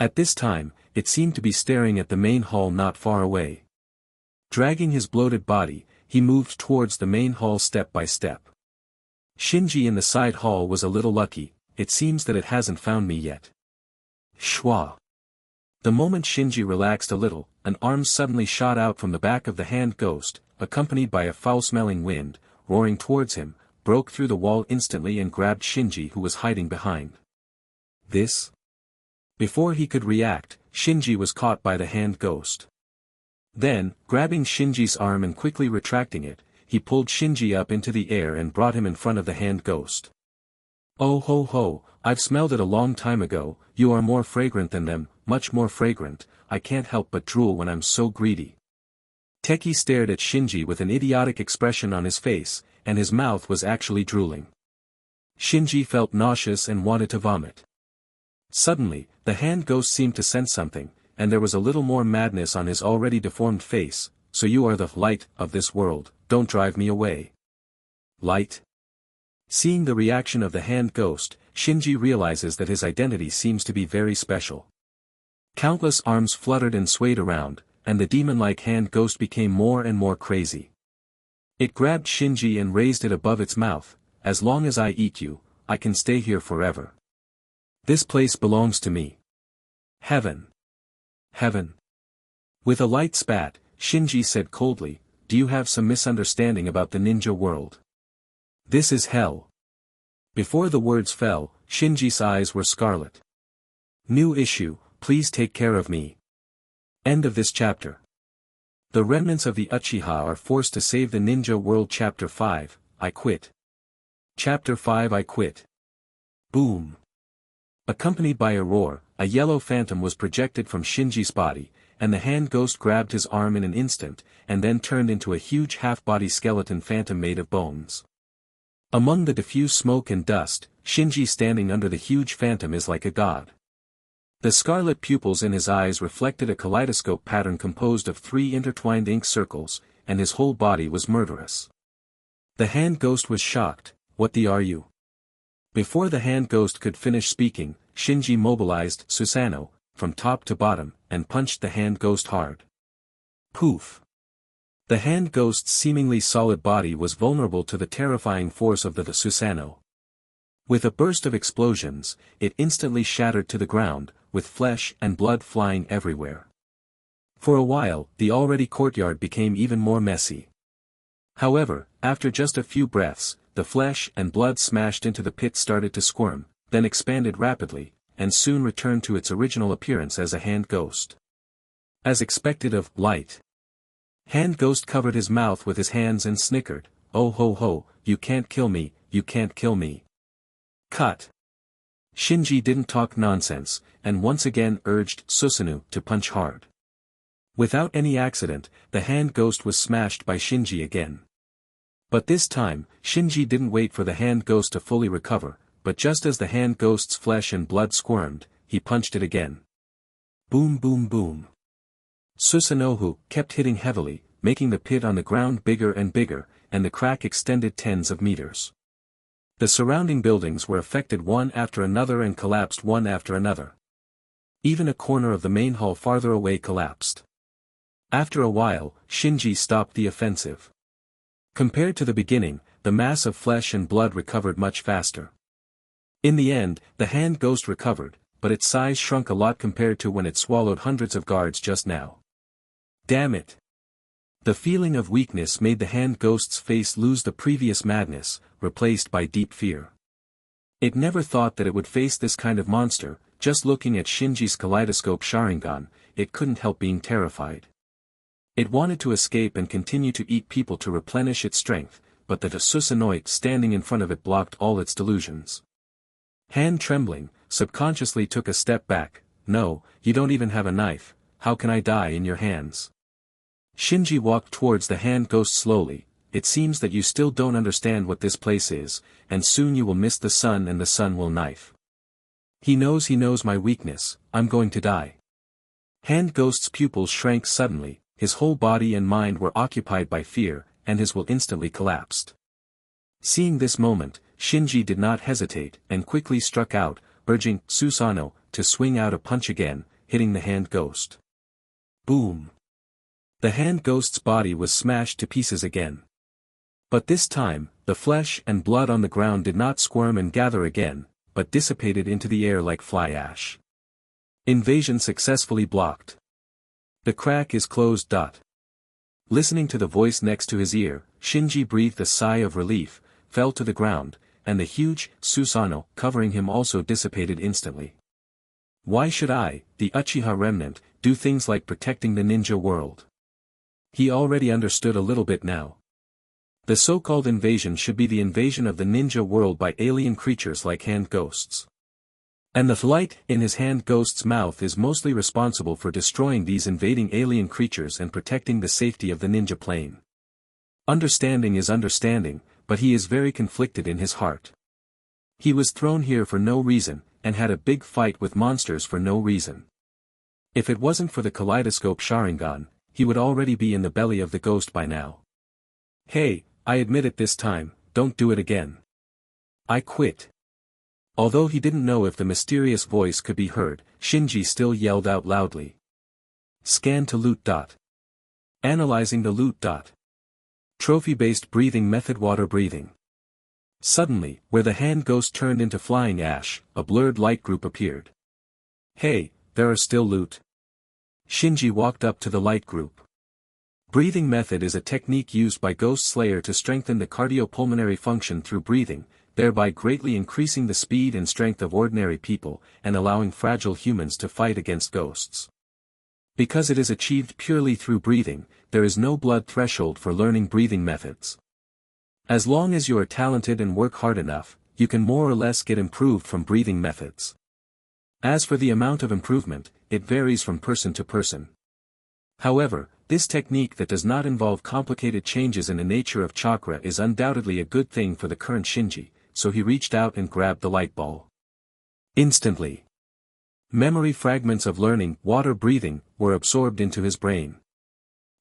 At this time, it seemed to be staring at the main hall not far away. Dragging his bloated body, he moved towards the main hall step by step. Shinji in the side hall was a little lucky, it seems that it hasn't found me yet. Shwa. The moment Shinji relaxed a little, an arm suddenly shot out from the back of the hand ghost, accompanied by a foul-smelling wind, roaring towards him, broke through the wall instantly and grabbed Shinji who was hiding behind. This? Before he could react, Shinji was caught by the hand ghost. Then, grabbing Shinji's arm and quickly retracting it, he pulled Shinji up into the air and brought him in front of the hand ghost. Oh ho ho, I've smelled it a long time ago, you are more fragrant than them, much more fragrant, I can't help but drool when I'm so greedy. Teki stared at Shinji with an idiotic expression on his face, and his mouth was actually drooling. Shinji felt nauseous and wanted to vomit. Suddenly, the hand ghost seemed to sense something, and there was a little more madness on his already deformed face. So you are the light of this world, don't drive me away. Light? Seeing the reaction of the hand ghost, Shinji realizes that his identity seems to be very special. Countless arms fluttered and swayed around, and the demon-like hand ghost became more and more crazy. It grabbed Shinji and raised it above its mouth. As long as I eat you, I can stay here forever. This place belongs to me. Heaven. Heaven. With a light spat, Shinji said coldly, do you have some misunderstanding about the ninja world? This is hell. Before the words fell, Shinji's eyes were scarlet. New issue, please take care of me. End of this chapter. The remnants of the Uchiha are forced to save the ninja world. Chapter 5, I quit. Chapter 5 I quit. Boom. Accompanied by a roar, a yellow phantom was projected from Shinji's body, and the hand ghost grabbed his arm in an instant, and then turned into a huge half-body skeleton phantom made of bones. Among the diffuse smoke and dust, Shinji standing under the huge phantom is like a god. The scarlet pupils in his eyes reflected a kaleidoscope pattern composed of 3 intertwined ink circles, and his whole body was murderous. The hand ghost was shocked. What the are you? Before the hand ghost could finish speaking, Shinji mobilized Susanoo, from top to bottom, and punched the hand ghost hard. Poof! The hand ghost's seemingly solid body was vulnerable to the terrifying force of the Susanoo. With a burst of explosions, it instantly shattered to the ground, with flesh and blood flying everywhere. For a while, the already courtyard became even more messy. However, after just a few breaths, the flesh and blood smashed into the pit started to squirm, then expanded rapidly, and soon returned to its original appearance as a hand ghost. As expected of Light. Hand ghost covered his mouth with his hands and snickered, oh ho ho, you can't kill me, you can't kill me. Cut. Shinji didn't talk nonsense, and once again urged Susanoo to punch hard. Without any accident, the hand ghost was smashed by Shinji again. But this time, Shinji didn't wait for the hand ghost to fully recover, but just as the hand ghost's flesh and blood squirmed, he punched it again. Boom boom boom. Susanoo kept hitting heavily, making the pit on the ground bigger and bigger, and the crack extended tens of meters. The surrounding buildings were affected one after another and collapsed one after another. Even a corner of the main hall farther away collapsed. After a while, Shinji stopped the offensive. Compared to the beginning, the mass of flesh and blood recovered much faster. In the end, the hand ghost recovered, but its size shrunk a lot compared to when it swallowed hundreds of guards just now. Damn it! The feeling of weakness made the hand ghost's face lose the previous madness, replaced by deep fear. It never thought that it would face this kind of monster. Just looking at Shinji's kaleidoscope Sharingan, it couldn't help being terrified. It wanted to escape and continue to eat people to replenish its strength, but the Susanoo standing in front of it blocked all its delusions. Hand trembling, subconsciously took a step back. No, you don't even have a knife, how can I die in your hands? Shinji walked towards the hand ghost slowly. It seems that you still don't understand what this place is, and soon you will miss the sun and the sun will knife. He knows my weakness, I'm going to die. Hand ghost's pupils shrank suddenly, his whole body and mind were occupied by fear, and his will instantly collapsed. Seeing this moment, Shinji did not hesitate, and quickly struck out, urging Susanoo to swing out a punch again, hitting the hand ghost. Boom! The hand ghost's body was smashed to pieces again. But this time, the flesh and blood on the ground did not squirm and gather again, but dissipated into the air like fly ash. Invasion successfully blocked. The crack is closed. Listening to the voice next to his ear, Shinji breathed a sigh of relief, fell to the ground, and the huge Susanoo covering him also dissipated instantly. Why should I, the Uchiha remnant, do things like protecting the ninja world? He already understood a little bit now. The so-called invasion should be the invasion of the ninja world by alien creatures like hand ghosts. And the light in his hand ghost's mouth is mostly responsible for destroying these invading alien creatures and protecting the safety of the ninja plane. Understanding is understanding, but he is very conflicted in his heart. He was thrown here for no reason, and had a big fight with monsters for no reason. If it wasn't for the kaleidoscope Sharingan, he would already be in the belly of the ghost by now. Hey, I admit it this time, don't do it again. I quit. Although he didn't know if the mysterious voice could be heard, Shinji still yelled out loudly. Scan to loot. Analyzing the loot. Trophy-based breathing method. Water breathing. Suddenly, where the hand ghost turned into flying ash, a blurred light group appeared. Hey, there are still loot. Shinji walked up to the light group. Breathing method is a technique used by Ghost Slayer to strengthen the cardiopulmonary function through breathing, thereby greatly increasing the speed and strength of ordinary people, and allowing fragile humans to fight against ghosts. Because it is achieved purely through breathing, there is no blood threshold for learning breathing methods. As long as you are talented and work hard enough, you can more or less get improved from breathing methods. As for the amount of improvement, it varies from person to person. However, this technique that does not involve complicated changes in the nature of chakra is undoubtedly a good thing for the current Shinji, so he reached out and grabbed the light ball. Instantly, memory fragments of learning water breathing were absorbed into his brain.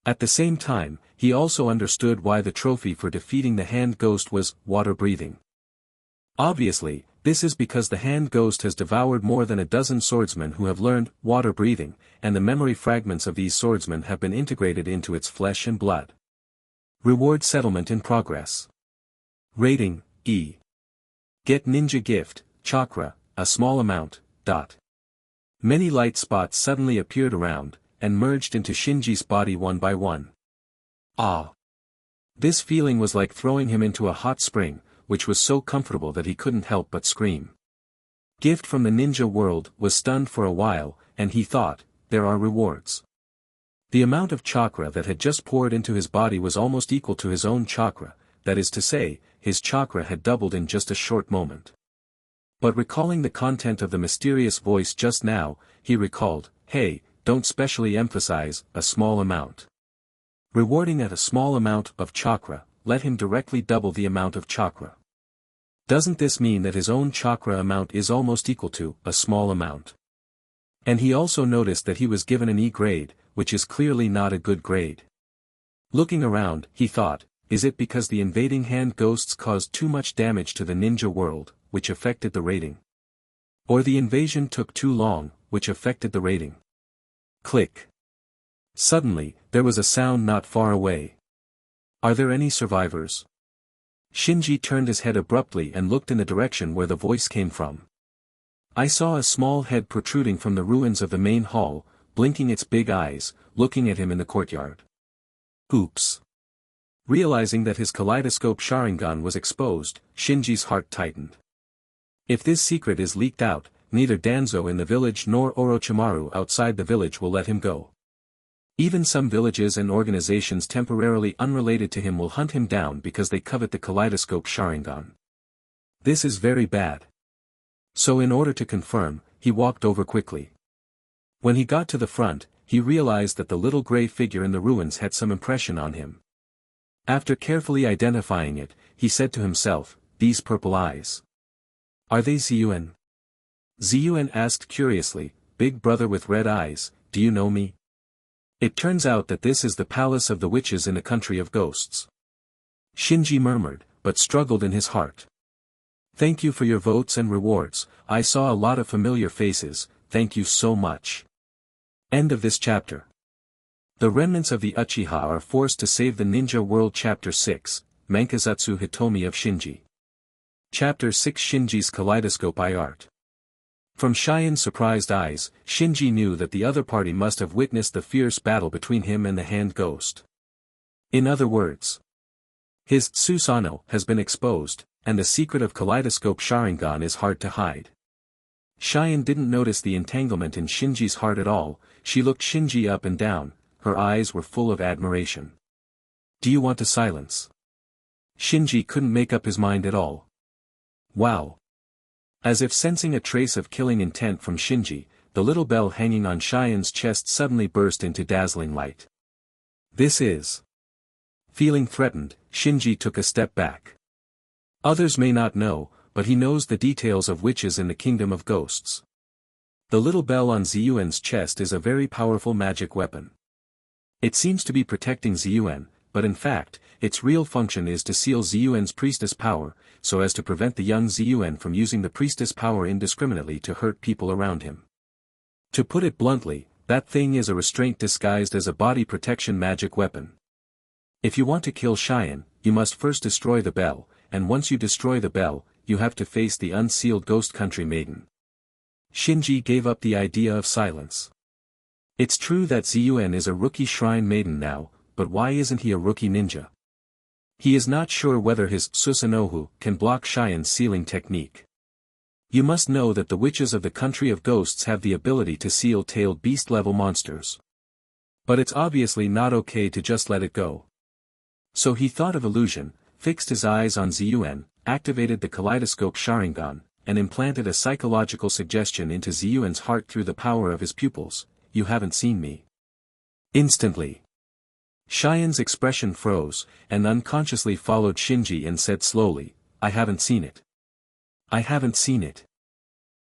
At the same time, he also understood why the trophy for defeating the hand ghost was water breathing. Obviously, this is because the hand ghost has devoured more than a dozen swordsmen who have learned water breathing, and the memory fragments of these swordsmen have been integrated into its flesh and blood. Reward settlement in progress. Rating, E. Get ninja gift, chakra, a small amount. Many light spots suddenly appeared around, and merged into Shinji's body one by one. Ah! This feeling was like throwing him into a hot spring, which was so comfortable that he couldn't help but scream. Gift from the ninja world was stunned for a while, and he thought, there are rewards. The amount of chakra that had just poured into his body was almost equal to his own chakra, that is to say, his chakra had doubled in just a short moment. But recalling the content of the mysterious voice just now, he recalled, hey, don't specially emphasize a small amount. Rewarding at a small amount of chakra, let him directly double the amount of chakra. Doesn't this mean that his own chakra amount is almost equal to a small amount? And he also noticed that he was given an E grade, which is clearly not a good grade. Looking around, he thought, is it because the invading hand ghosts caused too much damage to the ninja world, which affected the rating? Or the invasion took too long, which affected the rating? Click. Suddenly, there was a sound not far away. Are there any survivors? Shinji turned his head abruptly and looked in the direction where the voice came from. I saw a small head protruding from the ruins of the main hall, blinking its big eyes, looking at him in the courtyard. Oops. Realizing that his kaleidoscope Sharingan was exposed, Shinji's heart tightened. If this secret is leaked out, neither Danzo in the village nor Orochimaru outside the village will let him go. Even some villages and organizations temporarily unrelated to him will hunt him down because they covet the kaleidoscope Sharingan. This is very bad. So in order to confirm, he walked over quickly. When he got to the front, he realized that the little gray figure in the ruins had some impression on him. After carefully identifying it, he said to himself, these purple eyes. Are they Ziyuan? Ziyuan asked curiously, big brother with red eyes, do you know me? It turns out that this is the palace of the witches in the country of ghosts. Shinji murmured, but struggled in his heart. Thank you for your votes and rewards, I saw a lot of familiar faces, thank you so much. End of this chapter. The remnants of the Uchiha are forced to save the ninja world. Chapter 6, Mankazatsu Hitomi of Shinji. Chapter 6 Shinji's Kaleidoscope Eye Art. From Cheyenne surprised eyes, Shinji knew that the other party must have witnessed the fierce battle between him and the hand ghost. In other words, his Susanoo has been exposed, and the secret of kaleidoscope Sharingan is hard to hide. Cheyenne didn't notice the entanglement in Shinji's heart at all, she looked Shinji up and down, her eyes were full of admiration. Do you want to silence? Shinji couldn't make up his mind at all. Wow. As if sensing a trace of killing intent from Shinji, the little bell hanging on Cheyenne's chest suddenly burst into dazzling light. This is. Feeling threatened, Shinji took a step back. Others may not know, but he knows the details of witches in the kingdom of ghosts. The little bell on Ziyuan's chest is a very powerful magic weapon. It seems to be protecting Ziyuan, but in fact, its real function is to seal Ziyuan's priestess power, so as to prevent the young Ziyuan from using the priestess power indiscriminately to hurt people around him. To put it bluntly, that thing is a restraint disguised as a body protection magic weapon. If you want to kill Cheyenne, you must first destroy the bell, and once you destroy the bell, you have to face the unsealed ghost country maiden. Shinji gave up the idea of silence. It's true that Ziyuan is a rookie shrine maiden now, but why isn't he a rookie ninja? He is not sure whether his Susanoo can block Cheyenne's sealing technique. You must know that the witches of the country of ghosts have the ability to seal tailed beast-level monsters. But it's obviously not okay to just let it go. So he thought of illusion, fixed his eyes on Ziyuan, activated the kaleidoscope Sharingan, and implanted a psychological suggestion into Ziyuan's heart through the power of his pupils. You haven't seen me. Instantly, Cheyenne's expression froze, and unconsciously followed Shinji and said slowly, I haven't seen it. I haven't seen it.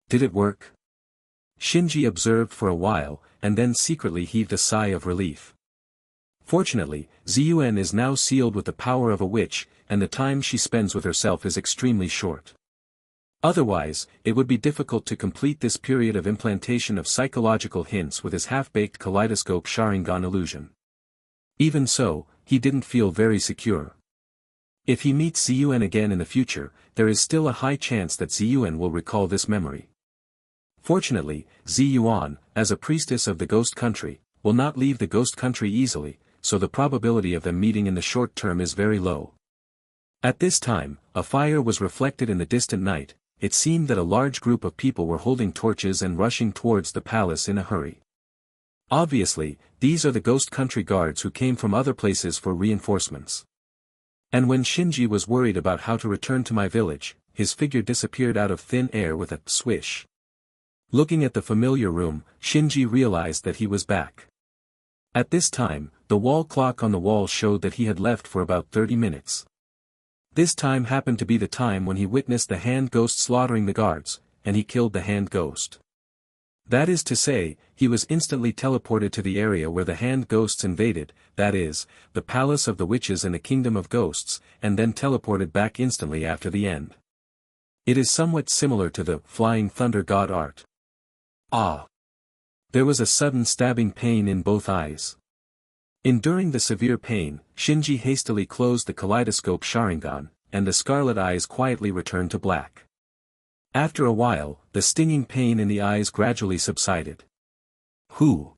Did it work? Shinji observed for a while, and then secretly heaved a sigh of relief. Fortunately, Ziyuan is now sealed with the power of a witch, and the time she spends with herself is extremely short. Otherwise, it would be difficult to complete this period of implantation of psychological hints with his half-baked kaleidoscope Sharingan illusion. Even so, he didn't feel very secure. If he meets Ziyuan again in the future, there is still a high chance that Ziyuan will recall this memory. Fortunately, Ziyuan, as a priestess of the ghost country, will not leave the ghost country easily, so the probability of them meeting in the short term is very low. At this time, a fire was reflected in the distant night. It seemed that a large group of people were holding torches and rushing towards the palace in a hurry. Obviously, these are the ghost country guards who came from other places for reinforcements. And when Shinji was worried about how to return to my village, his figure disappeared out of thin air with a swish. Looking at the familiar room, Shinji realized that he was back. At this time, the wall clock on the wall showed that he had left for about 30 minutes. This time happened to be the time when he witnessed the hand ghost slaughtering the guards, and he killed the hand ghost. That is to say, he was instantly teleported to the area where the hand ghosts invaded, that is, the palace of the witches and the kingdom of ghosts, and then teleported back instantly after the end. It is somewhat similar to the flying thunder god art. Ah! There was a sudden stabbing pain in both eyes. Enduring the severe pain, Shinji hastily closed the kaleidoscope Sharingan, and the scarlet eyes quietly returned to black. After a while, the stinging pain in the eyes gradually subsided. Who?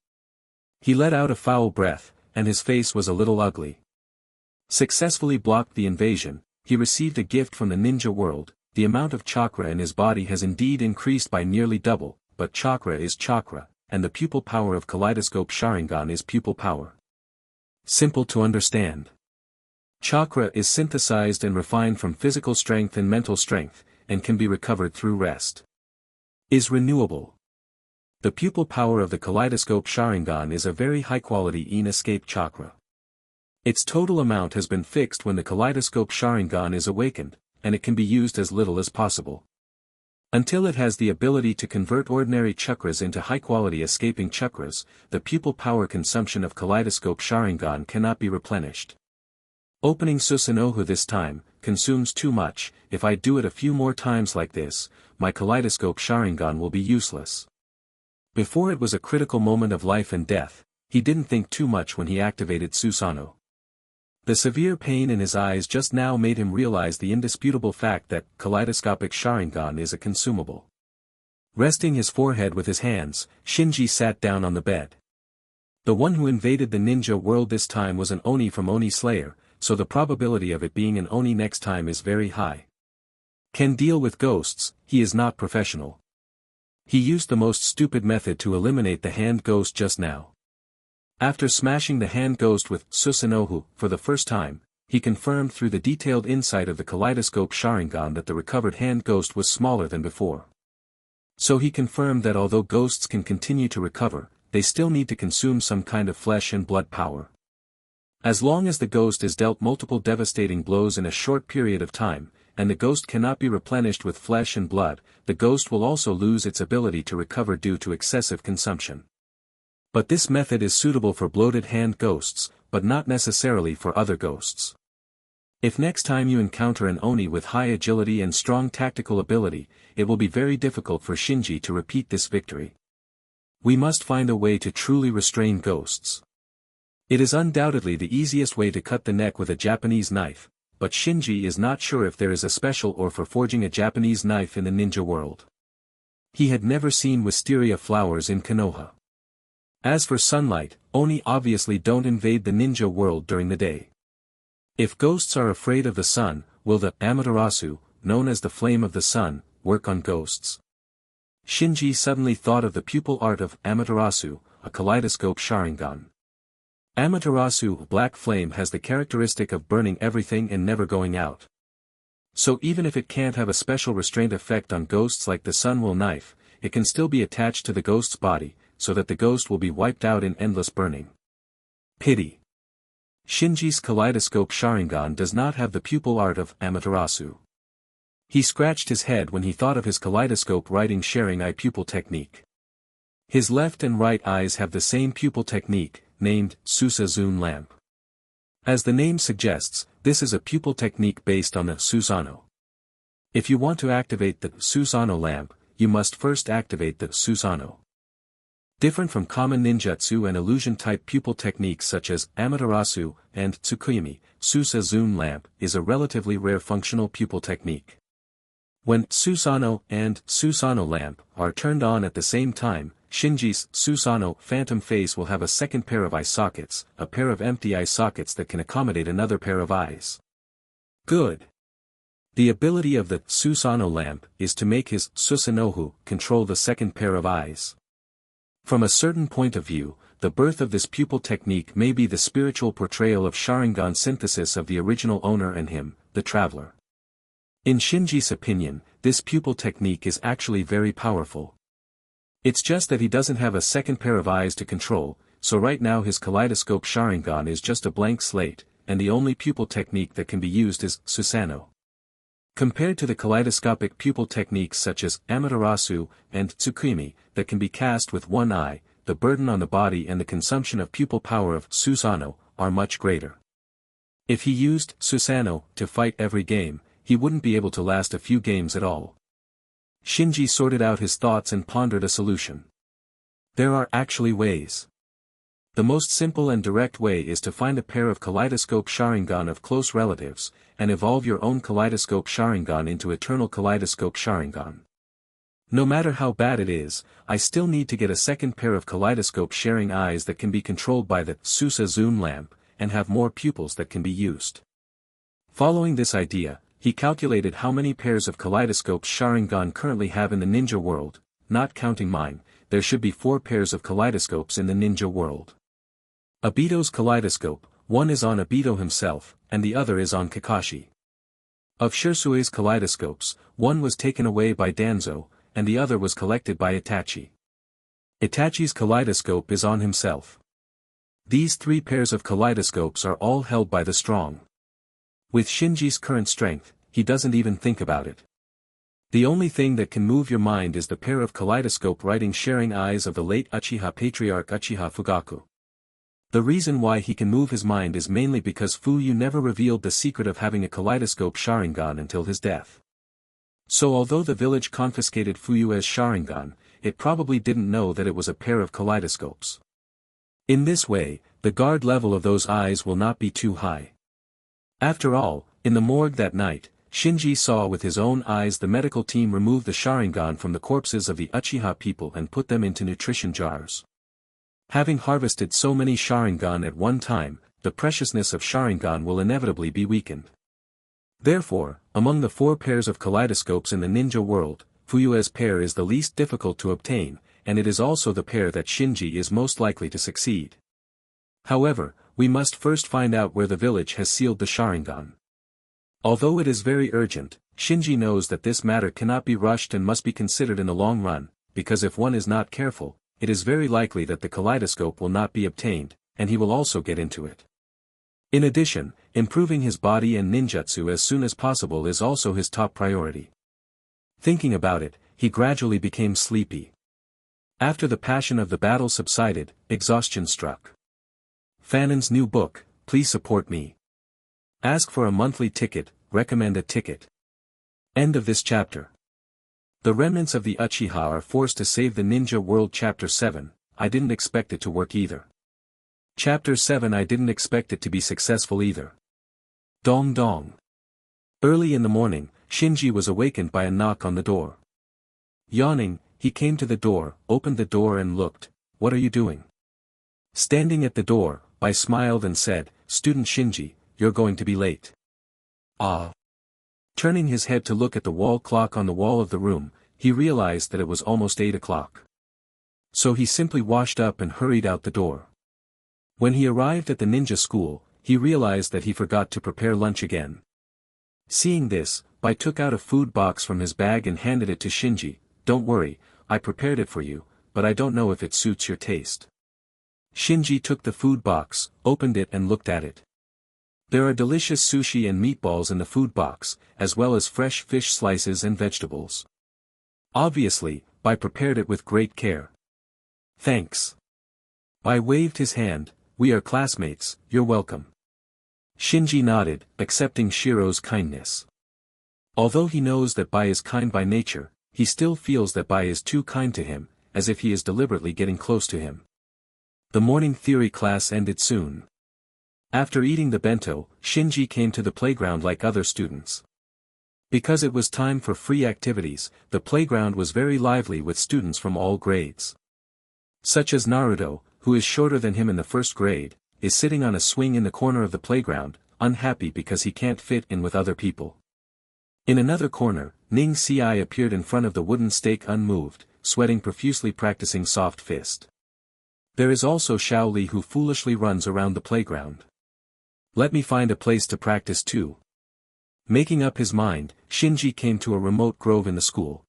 He let out a foul breath, and his face was a little ugly. Successfully blocked the invasion, he received a gift from the ninja world. The amount of chakra in his body has indeed increased by nearly double, but chakra is chakra, and the pupil power of kaleidoscope Sharingan is pupil power. Simple to understand. Chakra is synthesized and refined from physical strength and mental strength, and can be recovered through rest. Is renewable. The pupil power of the kaleidoscope Sharingan is a very high-quality escape chakra. Its total amount has been fixed when the kaleidoscope Sharingan is awakened, and it can be used as little as possible. Until it has the ability to convert ordinary chakras into high-quality escaping chakras, the pupil power consumption of kaleidoscope Sharingan cannot be replenished. Opening Susanoo this time consumes too much. If I do it a few more times like this, my kaleidoscope Sharingan will be useless. Before it was a critical moment of life and death, he didn't think too much when he activated Susanoo. The severe pain in his eyes just now made him realize the indisputable fact that kaleidoscopic Sharingan is a consumable. Resting his forehead with his hands, Shinji sat down on the bed. The one who invaded the ninja world this time was an Oni from Oni Slayer, so the probability of it being an Oni next time is very high. Can deal with ghosts, he is not professional. He used the most stupid method to eliminate the hand ghost just now. After smashing the hand ghost with Susanoo for the first time, he confirmed through the detailed insight of the kaleidoscope Sharingan that the recovered hand ghost was smaller than before. So he confirmed that although ghosts can continue to recover, they still need to consume some kind of flesh and blood power. As long as the ghost is dealt multiple devastating blows in a short period of time, and the ghost cannot be replenished with flesh and blood, the ghost will also lose its ability to recover due to excessive consumption. But this method is suitable for bloated hand ghosts, but not necessarily for other ghosts. If next time you encounter an Oni with high agility and strong tactical ability, it will be very difficult for Shinji to repeat this victory. We must find a way to truly restrain ghosts. It is undoubtedly the easiest way to cut the neck with a Japanese knife, but Shinji is not sure if there is a special or for forging a Japanese knife in the ninja world. He had never seen wisteria flowers in Konoha. As for sunlight, Oni obviously don't invade the ninja world during the day. If ghosts are afraid of the sun, will the Amaterasu, known as the flame of the sun, work on ghosts? Shinji suddenly thought of the pupil art of Amaterasu, a kaleidoscope Sharingan. Amaterasu black flame has the characteristic of burning everything and never going out. So even if it can't have a special restraint effect on ghosts like the sun will knife, it can still be attached to the ghost's body, so that the ghost will be wiped out in endless burning. Pity. Shinji's kaleidoscope Sharingan does not have the pupil art of Amaterasu. He scratched his head when he thought of his kaleidoscope writing sharing eye pupil technique. His left and right eyes have the same pupil technique, named Susa-Zun lamp. As the name suggests, this is a pupil technique based on the Susanoo. If you want to activate the Susanoo lamp, you must first activate the Susanoo. Different from common ninjutsu and illusion-type pupil techniques such as Amaterasu and Tsukuyomi, Susa-Zun lamp is a relatively rare functional pupil technique. When Susanoo and Susanoo lamp are turned on at the same time, Shinji's Susanoo phantom face will have a second pair of eye sockets, a pair of empty eye sockets that can accommodate another pair of eyes. Good. The ability of the Susanoo lamp is to make his Susanoo control the second pair of eyes. From a certain point of view, the birth of this pupil technique may be the spiritual portrayal of Sharingan synthesis of the original owner and him, the traveler. In Shinji's opinion, this pupil technique is actually very powerful. It's just that he doesn't have a second pair of eyes to control, so right now his kaleidoscope Sharingan is just a blank slate, and the only pupil technique that can be used is Susanoo. Compared to the kaleidoscopic pupil techniques such as Amaterasu and Tsukuyomi, that can be cast with one eye, the burden on the body and the consumption of pupil power of Susanoo are much greater. If he used Susanoo to fight every game, he wouldn't be able to last a few games at all. Shinji sorted out his thoughts and pondered a solution. There are actually ways. The most simple and direct way is to find a pair of kaleidoscope Sharingan of close relatives, and evolve your own kaleidoscope Sharingan into eternal kaleidoscope Sharingan. No matter how bad it is, I still need to get a second pair of kaleidoscope sharing eyes that can be controlled by the Susa-Zun lamp, and have more pupils that can be used. Following this idea, he calculated how many pairs of kaleidoscopes Sharingan currently have in the ninja world. Not counting mine, there should be 4 pairs of kaleidoscopes in the ninja world. Obito's kaleidoscope, one is on Obito himself, and the other is on Kakashi. Of Shirsui's kaleidoscopes, one was taken away by Danzo, and the other was collected by Itachi. Itachi's kaleidoscope is on himself. These 3 pairs of kaleidoscopes are all held by the strong. With Shinji's current strength, he doesn't even think about it. The only thing that can move your mind is the pair of kaleidoscope writing sharing eyes of the late Uchiha patriarch Uchiha Fugaku. The reason why he can move his mind is mainly because Fuyu never revealed the secret of having a kaleidoscope Sharingan until his death. So although the village confiscated Fuyue's Sharingan, it probably didn't know that it was a pair of kaleidoscopes. In this way, the guard level of those eyes will not be too high. After all, in the morgue that night, Shinji saw with his own eyes the medical team remove the Sharingan from the corpses of the Uchiha people and put them into nutrition jars. Having harvested so many Sharingan at one time, the preciousness of Sharingan will inevitably be weakened. Therefore, among the 4 pairs of kaleidoscopes in the ninja world, Fuyue's pair is the least difficult to obtain, and it is also the pair that Shinji is most likely to succeed. However, we must first find out where the village has sealed the Sharingan. Although it is very urgent, Shinji knows that this matter cannot be rushed and must be considered in the long run, because if one is not careful, it is very likely that the kaleidoscope will not be obtained, and he will also get into it. In addition, improving his body and ninjutsu as soon as possible is also his top priority. Thinking about it, he gradually became sleepy. After the passion of the battle subsided, exhaustion struck. Fanon's new book, Please Support Me. Ask for a monthly ticket, recommend a ticket. End of this chapter. The remnants of the Uchiha are forced to save the ninja world. Chapter 7, I didn't expect it to work either. Chapter 7, I didn't expect it to be successful either. Dong dong. Early in the morning, Shinji was awakened by a knock on the door. Yawning, he came to the door, opened the door and looked. What are you doing? Standing at the door, Bai smiled and said, Student Shinji, you're going to be late. Ah. Turning his head to look at the wall clock on the wall of the room, he realized that it was almost 8 o'clock. So he simply washed up and hurried out the door. When he arrived at the ninja school, he realized that he forgot to prepare lunch again. Seeing this, Bai took out a food box from his bag and handed it to Shinji. Don't worry, I prepared it for you, but I don't know if it suits your taste. Shinji took the food box, opened it and looked at it. There are delicious sushi and meatballs in the food box, as well as fresh fish slices and vegetables. Obviously, Bai prepared it with great care. Thanks. Bai waved his hand. We are classmates, you're welcome. Shinji nodded, accepting Shiro's kindness. Although he knows that Bai is kind by nature, he still feels that Bai is too kind to him, as if he is deliberately getting close to him. The morning theory class ended soon. After eating the bento, Shinji came to the playground like other students. Because it was time for free activities, the playground was very lively with students from all grades. Such as Naruto, who is shorter than him in the first grade, is sitting on a swing in the corner of the playground, unhappy because he can't fit in with other people. In another corner, Ning Ci appeared in front of the wooden stake unmoved, sweating profusely practicing soft fist. There is also Xiao Li who foolishly runs around the playground. Let me find a place to practice too. Making up his mind, Shinji came to a remote grove in the school.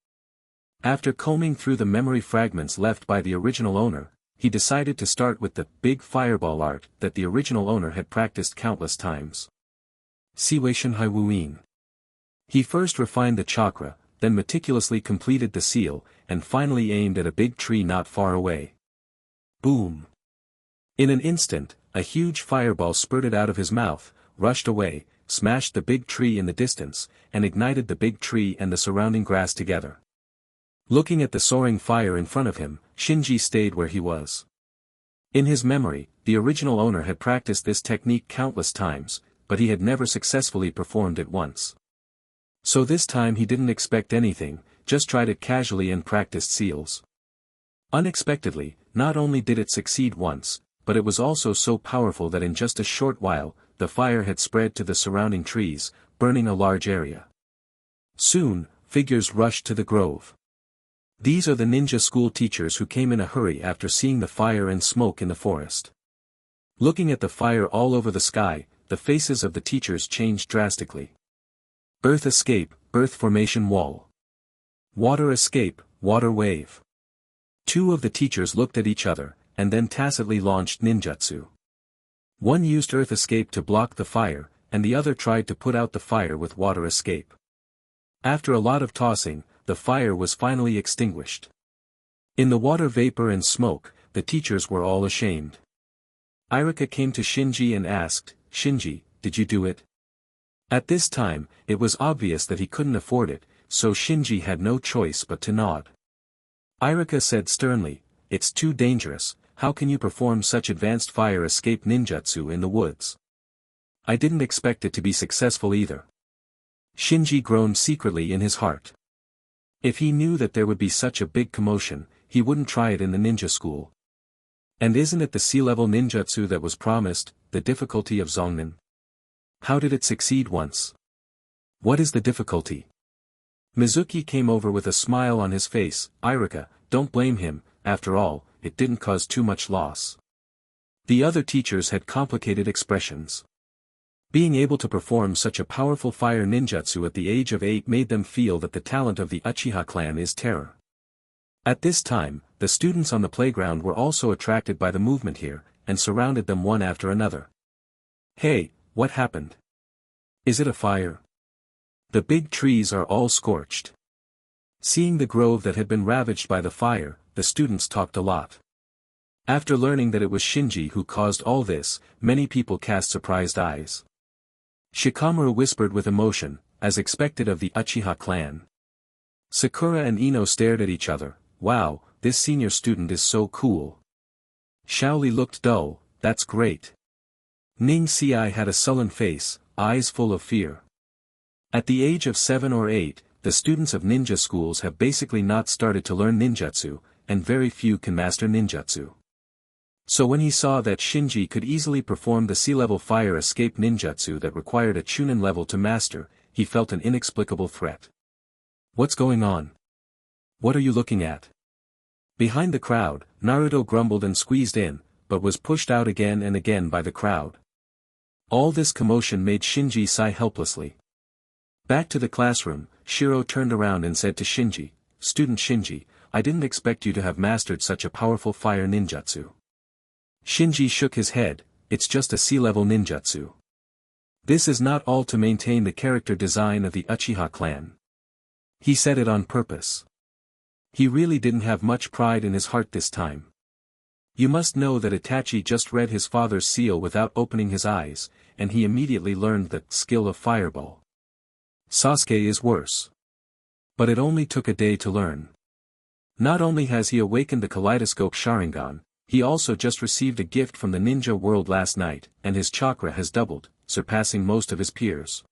After combing through the memory fragments left by the original owner, he decided to start with the big fireball art that the original owner had practiced countless times. Siwei Hai Wuyin. He first refined the chakra, then meticulously completed the seal, and finally aimed at a big tree not far away. Boom! In an instant, a huge fireball spurted out of his mouth, rushed away, smashed the big tree in the distance, and ignited the big tree and the surrounding grass together. Looking at the soaring fire in front of him, Shinji stayed where he was. In his memory, the original owner had practiced this technique countless times, but he had never successfully performed it once. So this time he didn't expect anything, just tried it casually and practiced seals. Unexpectedly, not only did it succeed once, but it was also so powerful that in just a short while, the fire had spread to the surrounding trees, burning a large area. Soon, figures rushed to the grove. These are the ninja school teachers who came in a hurry after seeing the fire and smoke in the forest. Looking at the fire all over the sky, the faces of the teachers changed drastically. Earth escape, earth formation wall. Water escape, water wave. Two of the teachers looked at each other, and then tacitly launched ninjutsu. One used earth escape to block the fire, and the other tried to put out the fire with water escape. After a lot of tossing, the fire was finally extinguished. In the water vapor and smoke, the teachers were all ashamed. Irika came to Shinji and asked, Shinji, did you do it? At this time, it was obvious that he couldn't afford it, so Shinji had no choice but to nod. Irika said sternly, it's too dangerous, how can you perform such advanced fire escape ninjutsu in the woods? I didn't expect it to be successful either. Shinji groaned secretly in his heart. If he knew that there would be such a big commotion, he wouldn't try it in the ninja school. And isn't it the sea-level ninjutsu that was promised, the difficulty of Zongnan? How did it succeed once? What is the difficulty? Mizuki came over with a smile on his face. Irika, don't blame him, after all, it didn't cause too much loss. The other teachers had complicated expressions. Being able to perform such a powerful fire ninjutsu at the age of 8 made them feel that the talent of the Uchiha clan is terror. At this time, the students on the playground were also attracted by the movement here, and surrounded them one after another. Hey, what happened? Is it a fire? The big trees are all scorched. Seeing the grove that had been ravaged by the fire, the students talked a lot. After learning that it was Shinji who caused all this, many people cast surprised eyes. Shikamaru whispered with emotion, as expected of the Uchiha clan. Sakura and Ino stared at each other. Wow, this senior student is so cool. Shaoli looked dull. That's great. Ning Si had a sullen face, eyes full of fear. At the age of 7 or 8, the students of ninja schools have basically not started to learn ninjutsu, and very few can master ninjutsu. So when he saw that Shinji could easily perform the sea-level fire escape ninjutsu that required a Chunin level to master, he felt an inexplicable threat. What's going on? What are you looking at? Behind the crowd, Naruto grumbled and squeezed in, but was pushed out again and again by the crowd. All this commotion made Shinji sigh helplessly. Back to the classroom, Shiro turned around and said to Shinji, "Student Shinji, I didn't expect you to have mastered such a powerful fire ninjutsu." Shinji shook his head, "It's just a sea-level ninjutsu. This is not all to maintain the character design of the Uchiha clan." He said it on purpose. He really didn't have much pride in his heart this time. You must know that Itachi just read his father's seal without opening his eyes, and he immediately learned the skill of fireball. Sasuke is worse. But it only took a day to learn. Not only has he awakened the kaleidoscope Sharingan, he also just received a gift from the ninja world last night, and his chakra has doubled, surpassing most of his peers.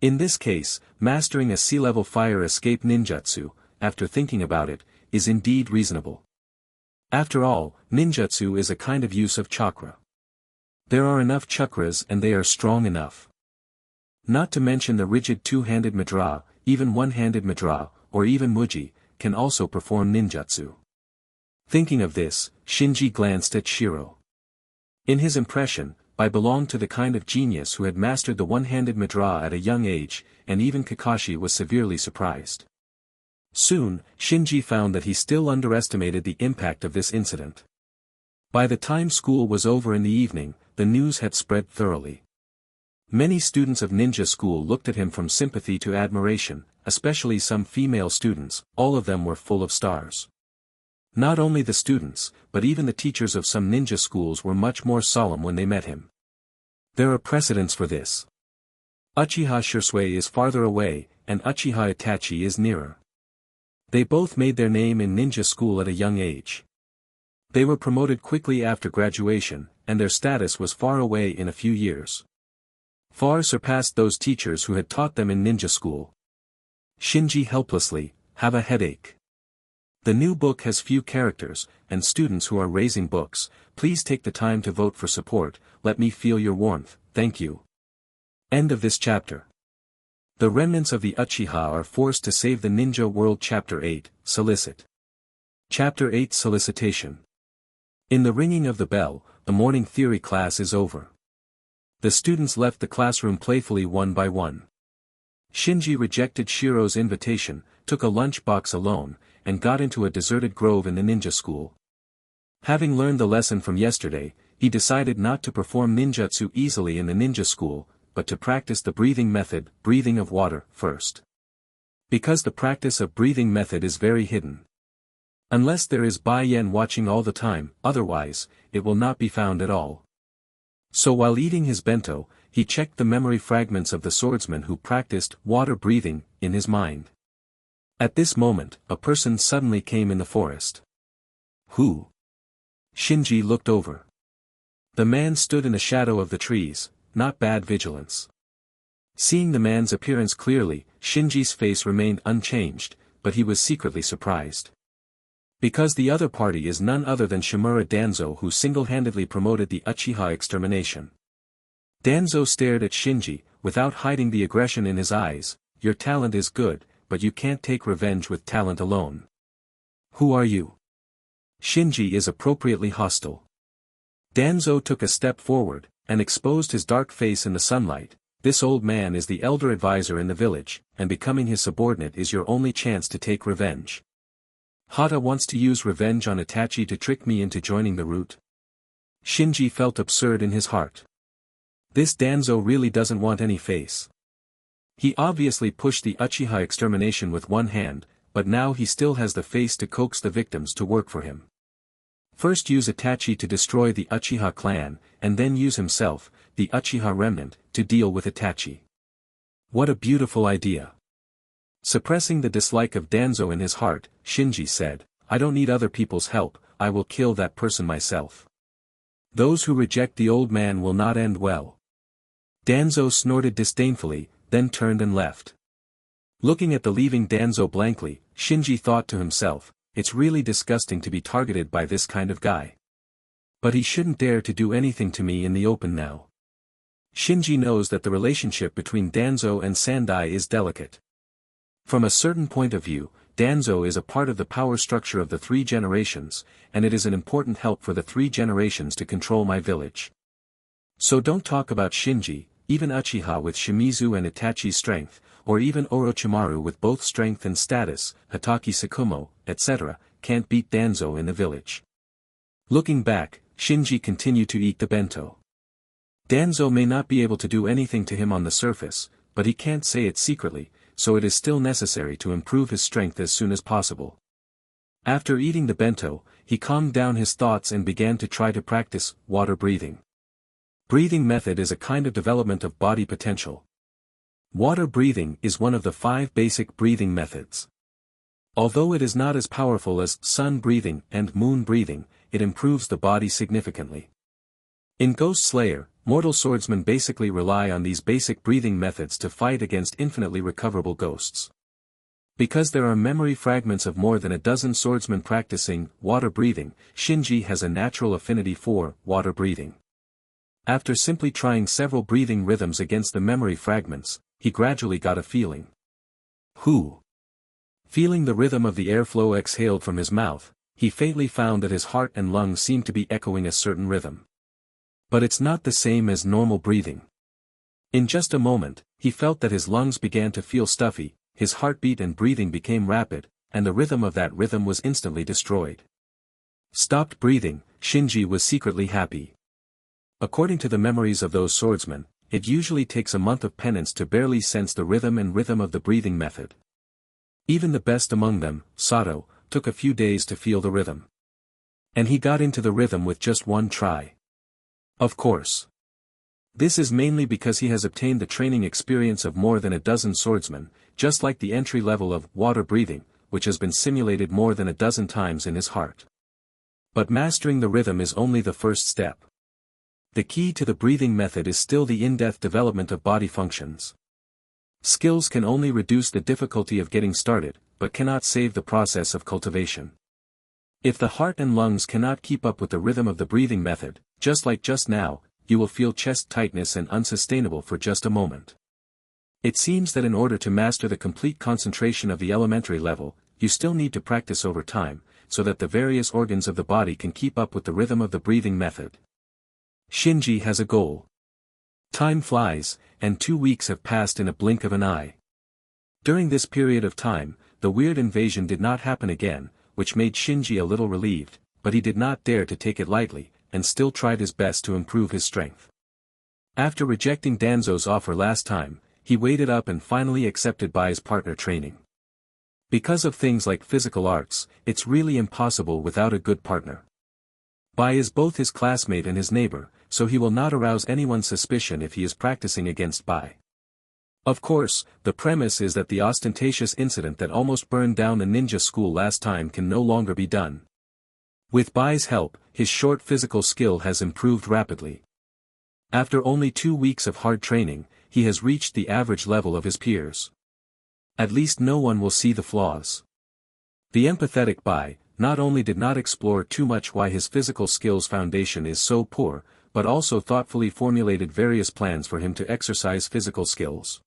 In this case, mastering a sea-level fire escape ninjutsu, after thinking about it, is indeed reasonable. After all, ninjutsu is a kind of use of chakra. There are enough chakras and they are strong enough. Not to mention the rigid two-handed Madara, even one-handed Madara, or even Muji, can also perform ninjutsu. Thinking of this, Shinji glanced at Shiro. In his impression, I belonged to the kind of genius who had mastered the one-handed Madara at a young age, and even Kakashi was severely surprised. Soon, Shinji found that he still underestimated the impact of this incident. By the time school was over in the evening, the news had spread thoroughly. Many students of ninja school looked at him from sympathy to admiration, especially some female students. All of them were full of stars. Not only the students, but even the teachers of some ninja schools were much more solemn when they met him. There are precedents for this. Uchiha Shisui is farther away, and Uchiha Itachi is nearer. They both made their name in ninja school at a young age. They were promoted quickly after graduation, and their status was far away in a few years. Far surpassed those teachers who had taught them in ninja school. Shinji helplessly, have a headache. The new book has few characters, and students who are raising books, please take the time to vote for support. Let me feel your warmth, thank you. End of this chapter. The remnants of the Uchiha are forced to save the ninja world. Chapter 8, Solicit. Chapter 8, Solicitation. In the ringing of the bell, the morning theory class is over. The students left the classroom playfully one by one. Shinji rejected Shiro's invitation, took a lunch box alone, and got into a deserted grove in the ninja school. Having learned the lesson from yesterday, he decided not to perform ninjutsu easily in the ninja school, but to practice the breathing method, breathing of water, first. Because the practice of breathing method is very hidden. Unless there is Bai Yen watching all the time, otherwise, it will not be found at all. So while eating his bento, he checked the memory fragments of the swordsman who practiced water breathing in his mind. At this moment, a person suddenly came in the forest. Who? Shinji looked over. The man stood in the shadow of the trees, not bad vigilance. Seeing the man's appearance clearly, Shinji's face remained unchanged, but he was secretly surprised. Because the other party is none other than Shimura Danzo, who single-handedly promoted the Uchiha extermination. Danzo stared at Shinji, without hiding the aggression in his eyes. Your talent is good, but you can't take revenge with talent alone. Who are you? Shinji is appropriately hostile. Danzo took a step forward, and exposed his dark face in the sunlight. This old man is the elder advisor in the village, and becoming his subordinate is your only chance to take revenge. Hata wants to use revenge on Itachi to trick me into joining the route. Shinji felt absurd in his heart. This Danzo really doesn't want any face. He obviously pushed the Uchiha extermination with one hand, but now he still has the face to coax the victims to work for him. First use Itachi to destroy the Uchiha clan, and then use himself, the Uchiha remnant, to deal with Itachi. What a beautiful idea. Suppressing the dislike of Danzo in his heart, Shinji said, I don't need other people's help, I will kill that person myself. Those who reject the old man will not end well. Danzo snorted disdainfully, then turned and left. Looking at the leaving Danzo blankly, Shinji thought to himself, it's really disgusting to be targeted by this kind of guy. But he shouldn't dare to do anything to me in the open now. Shinji knows that the relationship between Danzo and Sandai is delicate. From a certain point of view, Danzo is a part of the power structure of the three generations, and it is an important help for the three generations to control my village. So don't talk about Shinji, even Uchiha with Shimizu and Itachi's strength, or even Orochimaru with both strength and status, Hatake Sakumo, etc., can't beat Danzo in the village. Looking back, Shinji continued to eat the bento. Danzo may not be able to do anything to him on the surface, but he can't say it secretly, so it is still necessary to improve his strength as soon as possible. After eating the bento, he calmed down his thoughts and began to try to practice water breathing. Breathing method is a kind of development of body potential. Water breathing is one of the 5 basic breathing methods. Although it is not as powerful as sun breathing and moon breathing, it improves the body significantly. In Ghost Slayer, mortal swordsmen basically rely on these basic breathing methods to fight against infinitely recoverable ghosts. Because there are memory fragments of more than a dozen swordsmen practicing water breathing, Shinji has a natural affinity for water breathing. After simply trying several breathing rhythms against the memory fragments, he gradually got a feeling. Feeling the rhythm of the airflow exhaled from his mouth, he faintly found that his heart and lungs seemed to be echoing a certain rhythm. But it's not the same as normal breathing. In just a moment, he felt that his lungs began to feel stuffy, his heartbeat and breathing became rapid, and the rhythm of that rhythm was instantly destroyed. Stopped breathing, Shinji was secretly happy. According to the memories of those swordsmen, it usually takes a month of penance to barely sense the rhythm of the breathing method. Even the best among them, Sato, took a few days to feel the rhythm. And he got into the rhythm with just one try. Of course. This is mainly because he has obtained the training experience of more than a dozen swordsmen, just like the entry level of water breathing, which has been simulated more than a dozen times in his heart. But mastering the rhythm is only the first step. The key to the breathing method is still the in-depth development of body functions. Skills can only reduce the difficulty of getting started, but cannot save the process of cultivation. If the heart and lungs cannot keep up with the rhythm of the breathing method, just like just now, you will feel chest tightness and unsustainable for just a moment. It seems that in order to master the complete concentration of the elementary level, you still need to practice over time, so that the various organs of the body can keep up with the rhythm of the breathing method. Shinji has a goal. Time flies, and 2 weeks have passed in a blink of an eye. During this period of time, the weird invasion did not happen again, which made Shinji a little relieved, but he did not dare to take it lightly, and still tried his best to improve his strength. After rejecting Danzo's offer last time, he weighed it up and finally accepted Bai's partner training. Because of things like physical arts, it's really impossible without a good partner. Bai is both his classmate and his neighbor, so he will not arouse anyone's suspicion if he is practicing against Bai. Of course, the premise is that the ostentatious incident that almost burned down the ninja school last time can no longer be done. With Bai's help, his short physical skill has improved rapidly. After only 2 weeks of hard training, he has reached the average level of his peers. At least no one will see the flaws. The empathetic Bai, not only did not explore too much why his physical skills foundation is so poor, but also thoughtfully formulated various plans for him to exercise physical skills.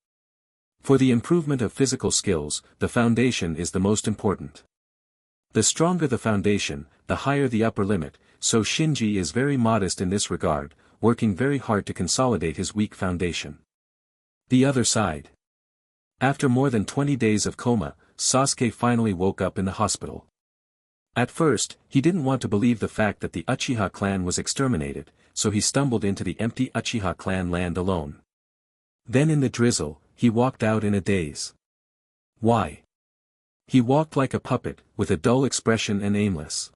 For the improvement of physical skills, the foundation is the most important. The stronger the foundation, the higher the upper limit, so Shinji is very modest in this regard, working very hard to consolidate his weak foundation. The other side. After more than 20 days of coma, Sasuke finally woke up in the hospital. At first, he didn't want to believe the fact that the Uchiha clan was exterminated, so he stumbled into the empty Uchiha clan land alone. Then in the drizzle, he walked out in a daze. Why? He walked like a puppet, with a dull expression and aimless.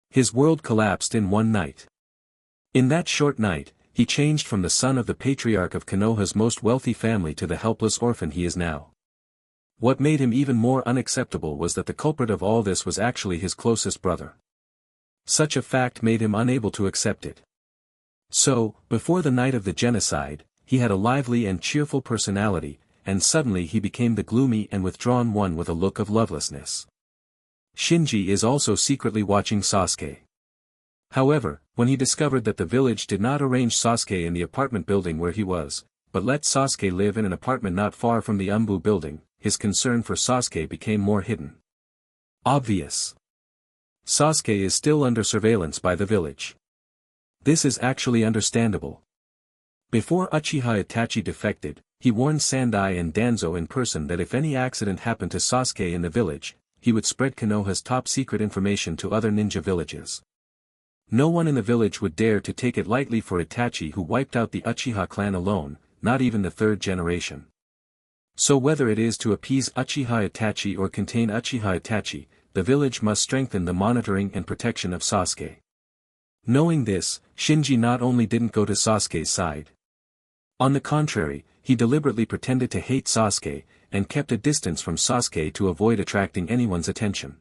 His world collapsed in one night. In that short night, he changed from the son of the patriarch of Konoha's most wealthy family to the helpless orphan he is now. What made him even more unacceptable was that the culprit of all this was actually his closest brother. Such a fact made him unable to accept it. So, before the night of the genocide, he had a lively and cheerful personality, and suddenly he became the gloomy and withdrawn one with a look of lovelessness. Shinji is also secretly watching Sasuke. However, when he discovered that the village did not arrange Sasuke in the apartment building where he was, but let Sasuke live in an apartment not far from the Umbu building, his concern for Sasuke became more hidden. Obvious. Sasuke is still under surveillance by the village. This is actually understandable. Before Uchiha Itachi defected, he warned Sandai and Danzo in person that if any accident happened to Sasuke in the village, he would spread Konoha's top-secret information to other ninja villages. No one in the village would dare to take it lightly for Itachi, who wiped out the Uchiha clan alone, not even the third generation. So whether it is to appease Uchiha Itachi or contain Uchiha Itachi, the village must strengthen the monitoring and protection of Sasuke. Knowing this, Shinji not only didn't go to Sasuke's side. On the contrary, he deliberately pretended to hate Sasuke, and kept a distance from Sasuke to avoid attracting anyone's attention.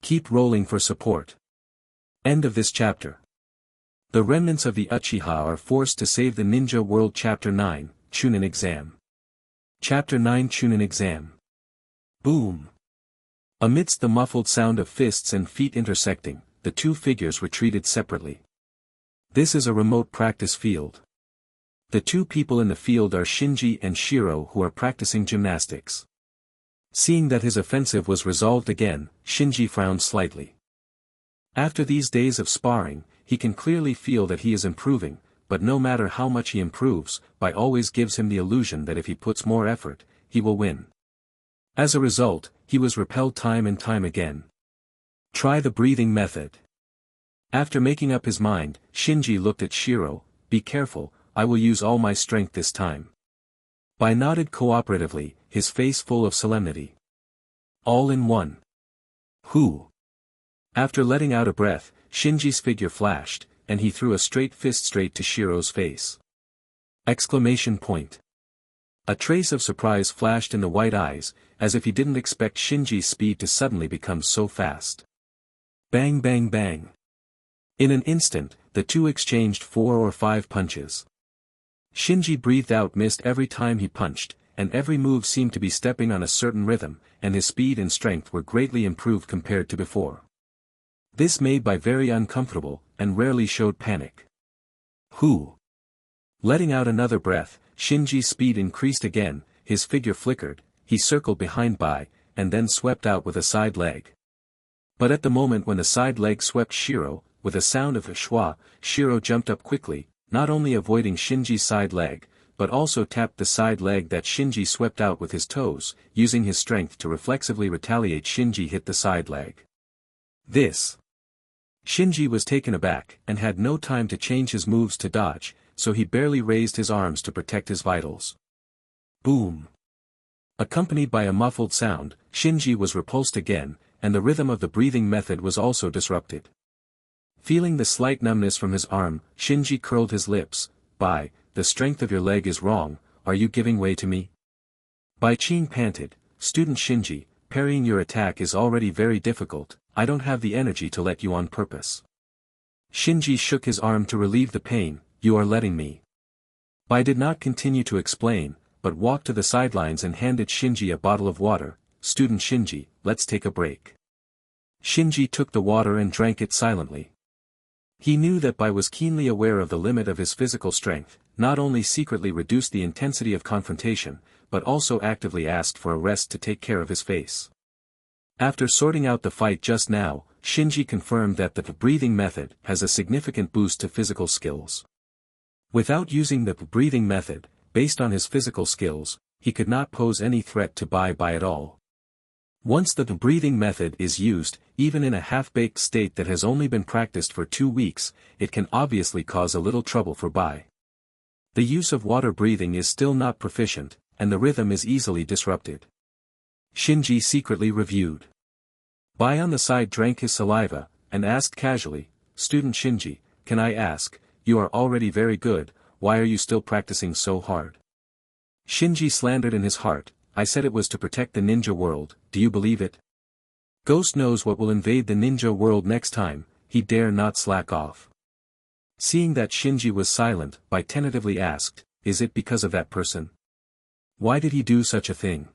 Keep rolling for support. End of this chapter. The remnants of the Uchiha are forced to save the ninja world. Chapter 9, Chunin Exam. Chapter 9, Chunin Exam. Boom. Amidst the muffled sound of fists and feet intersecting, the two figures retreated separately. This is a remote practice field. The two people in the field are Shinji and Shiro, who are practicing gymnastics. Seeing that his offensive was resolved again, Shinji frowned slightly. After these days of sparring, he can clearly feel that he is improving, but no matter how much he improves, Bai always gives him the illusion that if he puts more effort, he will win. As a result, he was repelled time and time again. Try the breathing method. After making up his mind, Shinji looked at Shiro. Be careful, I will use all my strength this time. Bai nodded cooperatively, his face full of solemnity. All in one. Who? After letting out a breath, Shinji's figure flashed, and he threw a straight fist straight to Shiro's face. Exclamation point. A trace of surprise flashed in the white eyes, as if he didn't expect Shinji's speed to suddenly become so fast. Bang bang bang. In an instant, the two exchanged 4 or 5 punches. Shinji breathed out mist every time he punched, and every move seemed to be stepping on a certain rhythm, and his speed and strength were greatly improved compared to before. This made Bai very uncomfortable, and rarely showed panic. Who? Letting out another breath, Shinji's speed increased again, his figure flickered, he circled behind Bai, and then swept out with a side leg. But at the moment when the side leg swept Shiro, with a sound of a schwa, Shiro jumped up quickly, not only avoiding Shinji's side leg, but also tapped the side leg that Shinji swept out with his toes, using his strength to reflexively retaliate. Shinji hit the side leg. This. Shinji was taken aback, and had no time to change his moves to dodge, so he barely raised his arms to protect his vitals. Boom. Accompanied by a muffled sound, Shinji was repulsed again, and the rhythm of the breathing method was also disrupted. Feeling the slight numbness from his arm, Shinji curled his lips. Bai, the strength of your leg is wrong, are you giving way to me? Bai Qing panted, Student Shinji, parrying your attack is already very difficult, I don't have the energy to let you on purpose. Shinji shook his arm to relieve the pain, you are letting me. Bai did not continue to explain, but walked to the sidelines and handed Shinji a bottle of water. Student Shinji, let's take a break. Shinji took the water and drank it silently. He knew that Bai was keenly aware of the limit of his physical strength, not only secretly reduced the intensity of confrontation, but also actively asked for a rest to take care of his face. After sorting out the fight just now, Shinji confirmed that the breathing method has a significant boost to physical skills. Without using the breathing method, based on his physical skills, he could not pose any threat to Bai at all. Once the breathing method is used, even in a half-baked state that has only been practiced for 2 weeks, it can obviously cause a little trouble for Bai. The use of water breathing is still not proficient, and the rhythm is easily disrupted. Shinji secretly reviewed. Bai on the side drank his saliva, and asked casually, "Student Shinji, can I ask, you are already very good, why are you still practicing so hard?" Shinji slandered in his heart, "I said it was to protect the ninja world, do you believe it? Ghost knows what will invade the ninja world next time, he dare not slack off." Seeing that Shinji was silent, Bai tentatively asked, "Is it because of that person? Why did he do such a thing?"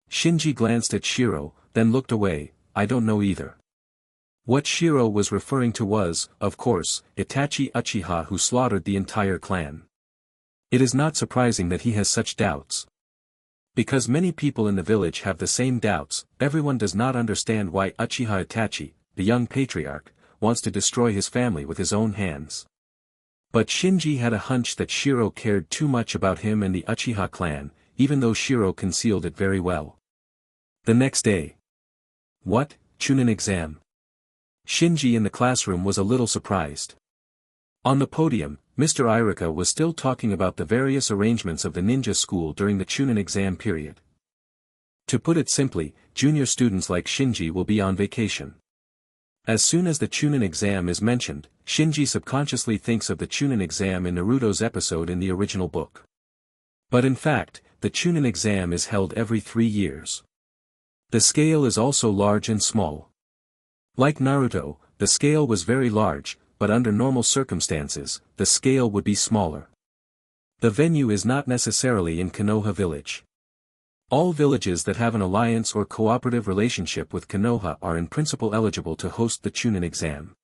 Shinji glanced at Shiro, then looked away, "I don't know either." What Shiro was referring to was, of course, Itachi Uchiha, who slaughtered the entire clan. It is not surprising that he has such doubts. Because many people in the village have the same doubts, everyone does not understand why Uchiha Itachi, the young patriarch, wants to destroy his family with his own hands. But Shinji had a hunch that Shiro cared too much about him and the Uchiha clan, even though Shiro concealed it very well. The next day. What, Chunin exam? Shinji in the classroom was a little surprised. On the podium, Mr. Irika was still talking about the various arrangements of the ninja school during the Chunin exam period. To put it simply, junior students like Shinji will be on vacation. As soon as the Chunin exam is mentioned, Shinji subconsciously thinks of the Chunin exam in Naruto's episode in the original book. But in fact, the Chunin exam is held every 3 years. The scale is also large and small. Like Naruto, the scale was very large, but under normal circumstances, the scale would be smaller. The venue is not necessarily in Konoha village. All villages that have an alliance or cooperative relationship with Konoha are in principle eligible to host the Chunin exam.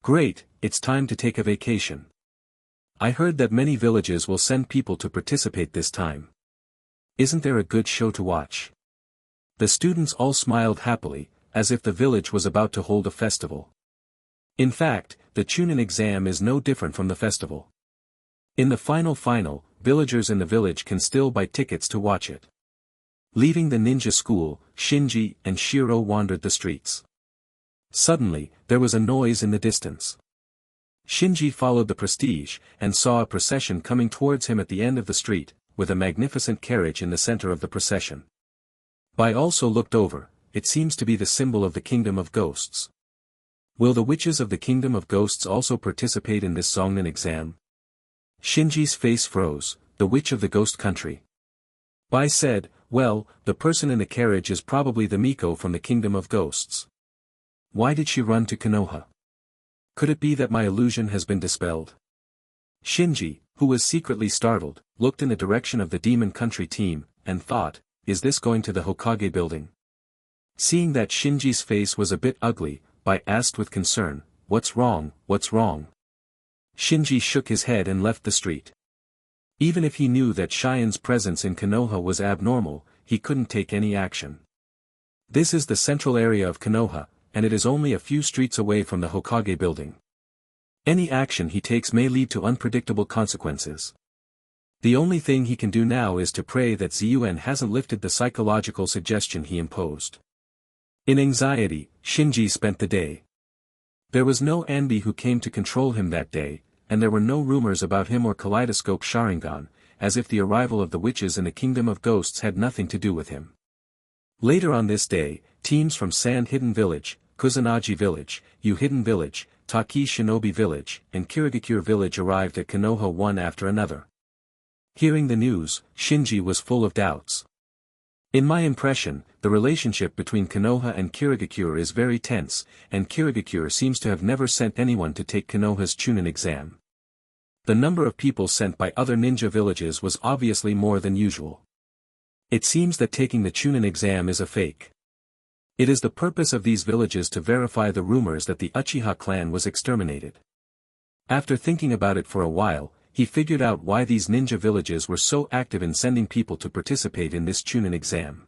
Great, it's time to take a vacation. I heard that many villages will send people to participate this time. Isn't there a good show to watch? The students all smiled happily, as if the village was about to hold a festival. In fact, the Chunin exam is no different from the festival. In the final, villagers in the village can still buy tickets to watch it. Leaving the ninja school, Shinji and Shiro wandered the streets. Suddenly, there was a noise in the distance. Shinji followed the prestige, and saw a procession coming towards him at the end of the street, with a magnificent carriage in the center of the procession. Bai also looked over, it seems to be the symbol of the Kingdom of Ghosts. Will the witches of the Kingdom of Ghosts also participate in this Songnin exam? Shinji's face froze, the witch of the ghost country. Bai said, well, the person in the carriage is probably the Miko from the Kingdom of Ghosts. Why did she run to Konoha? Could it be that my illusion has been dispelled? Shinji, who was secretly startled, looked in the direction of the Demon Country team, and thought, is this going to the Hokage building? Seeing that Shinji's face was a bit ugly, Bai asked with concern, what's wrong, what's wrong? Shinji shook his head and left the street. Even if he knew that Shien's presence in Konoha was abnormal, he couldn't take any action. This is the central area of Konoha, and it is only a few streets away from the Hokage building. Any action he takes may lead to unpredictable consequences. The only thing he can do now is to pray that Ziyuan hasn't lifted the psychological suggestion he imposed. In anxiety, Shinji spent the day. There was no Anbi who came to control him that day, and there were no rumors about him or Kaleidoscope Sharingan, as if the arrival of the witches in the Kingdom of Ghosts had nothing to do with him. Later on this day, teams from Sand Hidden Village, Kusanagi Village, Yu Hidden Village, Taki Shinobi Village, and Kirigakure Village arrived at Konoha one after another. Hearing the news, Shinji was full of doubts. In my impression, the relationship between Konoha and Kirigakure is very tense, and Kirigakure seems to have never sent anyone to take Konoha's Chunin exam. The number of people sent by other ninja villages was obviously more than usual. It seems that taking the Chunin exam is a fake. It is the purpose of these villages to verify the rumors that the Uchiha clan was exterminated. After thinking about it for a while, he figured out why these ninja villages were so active in sending people to participate in this Chunin exam.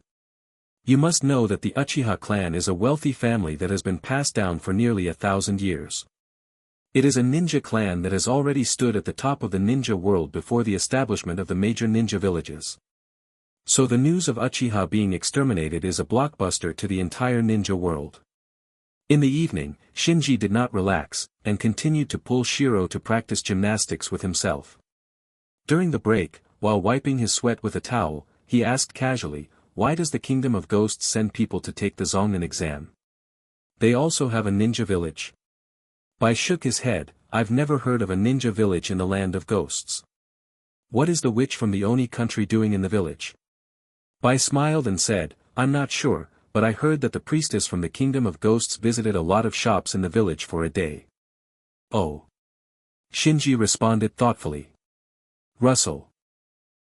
You must know that the Uchiha clan is a wealthy family that has been passed down for nearly 1,000 years. It is a ninja clan that has already stood at the top of the ninja world before the establishment of the major ninja villages. So the news of Uchiha being exterminated is a blockbuster to the entire ninja world. In the evening, Shinji did not relax, and continued to pull Shiro to practice gymnastics with himself. During the break, while wiping his sweat with a towel, he asked casually, "Why does the Kingdom of Ghosts send people to take the Zongen exam? They also have a ninja village." Bai shook his head. "I've never heard of a ninja village in the land of ghosts. What is the witch from the Oni country doing in the village?" Bai smiled and said, "I'm not sure, but I heard that the priestess from the Kingdom of Ghosts visited a lot of shops in the village for a day." "Oh." Shinji responded thoughtfully. Rustle.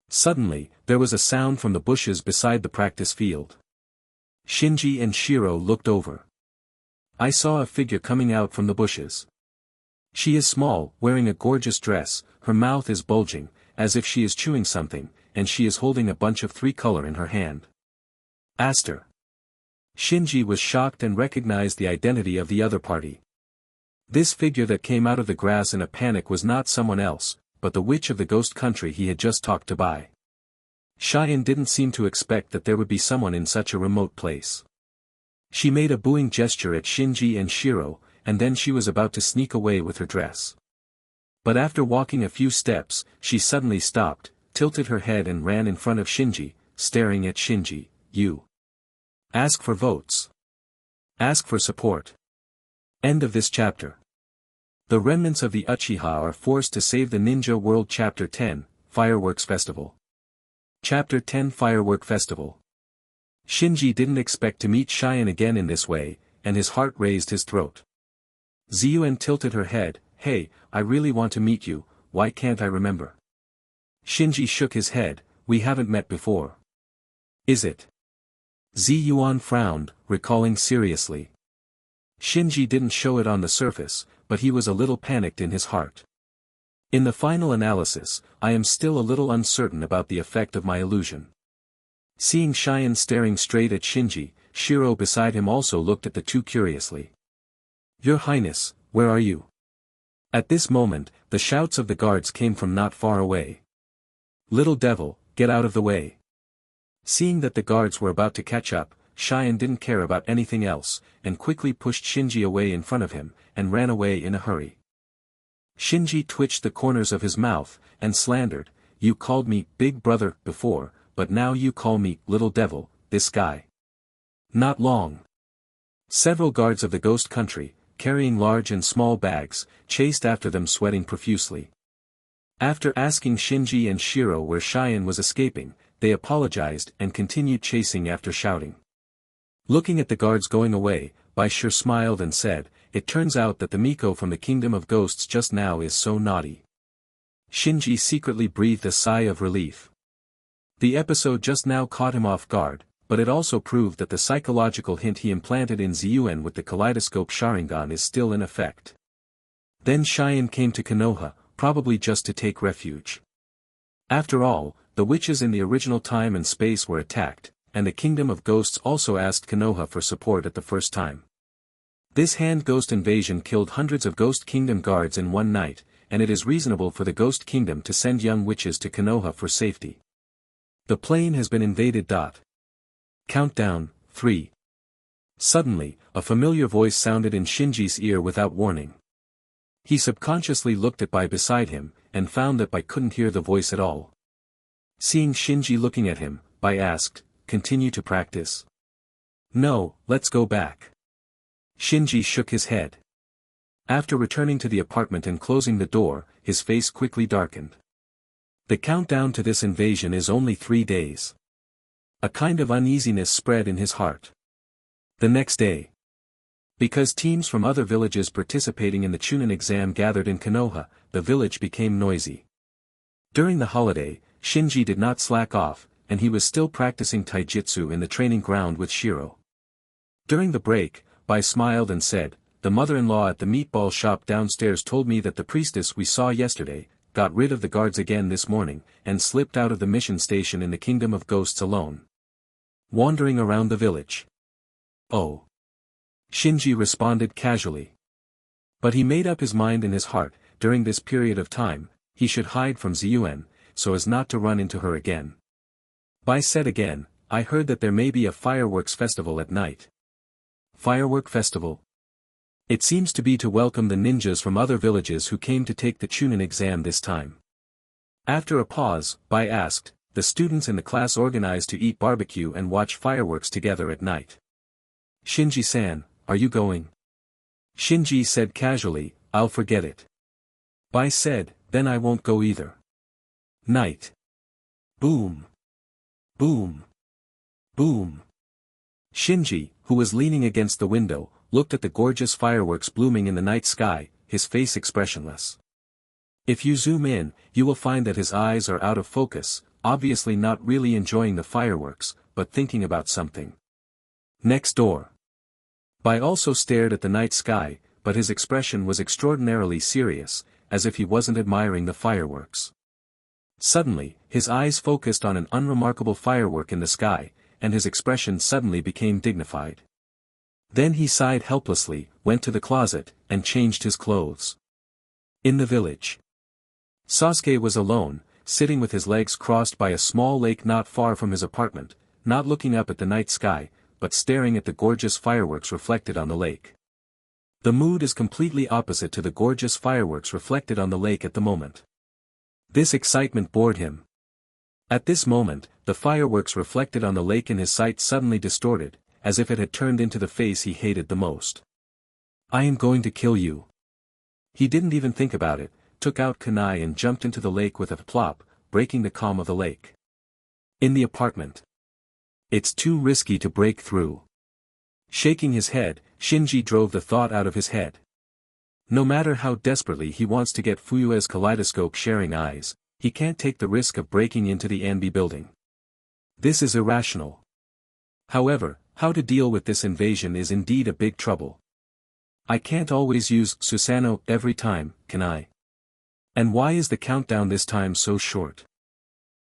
Suddenly, there was a sound from the bushes beside the practice field. Shinji and Shiro looked over. "I saw a figure coming out from the bushes. She is small, wearing a gorgeous dress, her mouth is bulging, as if she is chewing something, and she is holding a bunch of three-color in her hand." Aster. Shinji was shocked and recognized the identity of the other party. This figure that came out of the grass in a panic was not someone else, but the witch of the ghost country he had just talked to Bai. Cheyenne didn't seem to expect that there would be someone in such a remote place. She made a booing gesture at Shinji and Shiro, and then she was about to sneak away with her dress. But after walking a few steps, she suddenly stopped, tilted her head and ran in front of Shinji, staring at Shinji. "You ask for votes. Ask for support." End of this chapter. The remnants of the Uchiha are forced to save the ninja world. Chapter 10, Fireworks Festival. Chapter 10 Firework Festival. Shinji didn't expect to meet Cheyenne again in this way, and his heart raised his throat. Ziyuan tilted her head. "Hey, I really want to meet you, why can't I remember?" Shinji shook his head. "We haven't met before." "Is it?" Ziyuan frowned, recalling seriously. Shinji didn't show it on the surface, but he was a little panicked in his heart. "In the final analysis, I am still a little uncertain about the effect of my illusion." Seeing Cheyenne staring straight at Shinji, Shiro beside him also looked at the two curiously. "Your Highness, where are you?" At this moment, the shouts of the guards came from not far away. "Little devil, get out of the way." Seeing that the guards were about to catch up, Cheyenne didn't care about anything else, and quickly pushed Shinji away in front of him, and ran away in a hurry. Shinji twitched the corners of his mouth, and slandered, "You called me, big brother, before, but now you call me, little devil, this guy." Not long. Several guards of the ghost country, carrying large and small bags, chased after them sweating profusely. After asking Shinji and Shiro where Cheyenne was escaping, they apologized and continued chasing after shouting. Looking at the guards going away, Bai Sure smiled and said, "It turns out that the Miko from the Kingdom of Ghosts just now is so naughty." Shinji secretly breathed a sigh of relief. The episode just now caught him off guard, but it also proved that the psychological hint he implanted in Ziyuan with the kaleidoscope Sharingan is still in effect. Then Cheyenne came to Konoha, probably just to take refuge. After all, the witches in the original time and space were attacked, and the Kingdom of Ghosts also asked Konoha for support at the first time. This hand ghost invasion killed hundreds of Ghost Kingdom guards in one night, and it is reasonable for the Ghost Kingdom to send young witches to Konoha for safety. The plane has been invaded. Countdown, 3. Suddenly, a familiar voice sounded in Shinji's ear without warning. He subconsciously looked at Bai beside him, and found that Bai couldn't hear the voice at all. Seeing Shinji looking at him, Bai asked, "Continue to practice?" "No, let's go back." Shinji shook his head. After returning to the apartment and closing the door, his face quickly darkened. The countdown to this invasion is only 3 days. A kind of uneasiness spread in his heart. The next day, because teams from other villages participating in the Chunin exam gathered in Konoha, the village became noisy. During the holiday, Shinji did not slack off, and he was still practicing taijutsu in the training ground with Shiro. During the break, Bai smiled and said, "The mother-in-law at the meatball shop downstairs told me that the priestess we saw yesterday, got rid of the guards again this morning, and slipped out of the mission station in the Kingdom of Ghosts alone. Wandering around the village." "Oh." Shinji responded casually. But he made up his mind in his heart, during this period of time, he should hide from Ziyuan, so as not to run into her again. Bai said again, I heard that there may be a fireworks festival at night. Firework festival? It seems to be to welcome the ninjas from other villages who came to take the Chunin exam this time. After a pause, Bai asked, the students in the class organized to eat barbecue and watch fireworks together at night. Shinji-san, are you going? Shinji said casually, I'll forget it. Bai said, then I won't go either. Night. Boom. Boom. Boom. Shinji, who was leaning against the window, looked at the gorgeous fireworks blooming in the night sky, his face expressionless. If you zoom in, you will find that his eyes are out of focus, obviously not really enjoying the fireworks, but thinking about something. Next door. Bai also stared at the night sky, but his expression was extraordinarily serious, as if he wasn't admiring the fireworks. Suddenly, his eyes focused on an unremarkable firework in the sky, and his expression suddenly became dignified. Then he sighed helplessly, went to the closet, and changed his clothes. In the village. Sasuke was alone, sitting with his legs crossed by a small lake not far from his apartment, not looking up at the night sky, but staring at the gorgeous fireworks reflected on the lake. The mood is completely opposite to the gorgeous fireworks reflected on the lake at the moment. This excitement bored him. At this moment, the fireworks reflected on the lake in his sight suddenly distorted, as if it had turned into the face he hated the most. I am going to kill you. He didn't even think about it, took out kunai and jumped into the lake with a plop, breaking the calm of the lake. In the apartment. It's too risky to break through. Shaking his head, Shinji drove the thought out of his head. No matter how desperately he wants to get Fuyue's kaleidoscope sharing eyes, he can't take the risk of breaking into the Anbi building. This is irrational. However, how to deal with this invasion is indeed a big trouble. I can't always use Susanoo every time, can I? And why is the countdown this time so short?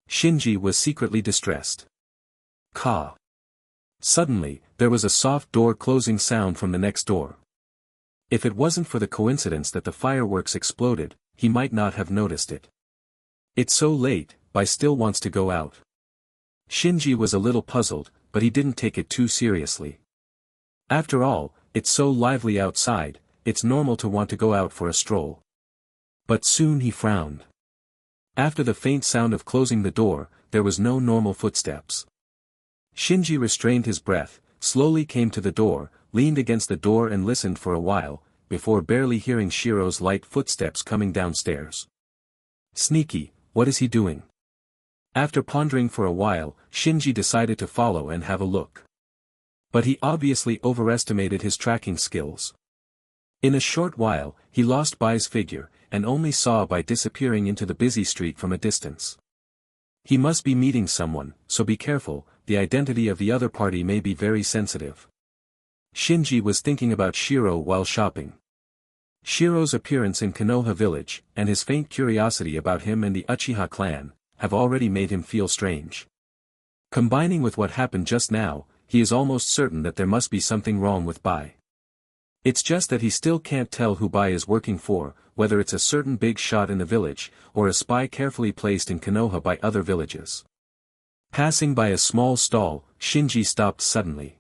Shinji was secretly distressed. Ka. Suddenly, there was a soft door closing sound from the next door. If it wasn't for the coincidence that the fireworks exploded, he might not have noticed it. It's so late, Bai still wants to go out. Shinji was a little puzzled, but he didn't take it too seriously. After all, it's so lively outside, it's normal to want to go out for a stroll. But soon he frowned. After the faint sound of closing the door, there was no normal footsteps. Shinji restrained his breath, slowly came to the door, leaned against the door and listened for a while, before barely hearing Shiro's light footsteps coming downstairs. Sneaky, what is he doing? After pondering for a while, Shinji decided to follow and have a look. But he obviously overestimated his tracking skills. In a short while, he lost Bai's figure, and only saw Bai disappearing into the busy street from a distance. He must be meeting someone, so be careful, the identity of the other party may be very sensitive. Shinji was thinking about Shiro while shopping. Shiro's appearance in Konoha village, and his faint curiosity about him and the Uchiha clan, have already made him feel strange. Combining with what happened just now, he is almost certain that there must be something wrong with Bai. It's just that he still can't tell who Bai is working for, whether it's a certain big shot in the village, or a spy carefully placed in Konoha by other villages. Passing by a small stall, Shinji stopped suddenly.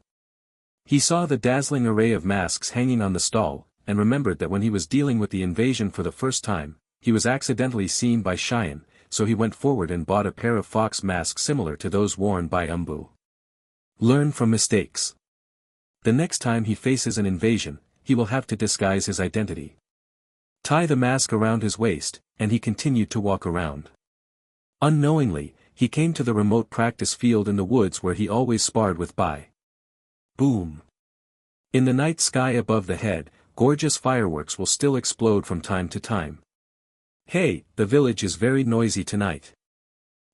He saw the dazzling array of masks hanging on the stall, and remembered that when he was dealing with the invasion for the first time, he was accidentally seen by Cheyenne, so he went forward and bought a pair of fox masks similar to those worn by Umbu. Learn from mistakes. The next time he faces an invasion, he will have to disguise his identity. Tie the mask around his waist, and he continued to walk around. Unknowingly, he came to the remote practice field in the woods where he always sparred with Bai. Boom. In the night sky above the head, gorgeous fireworks will still explode from time to time. Hey, the village is very noisy tonight.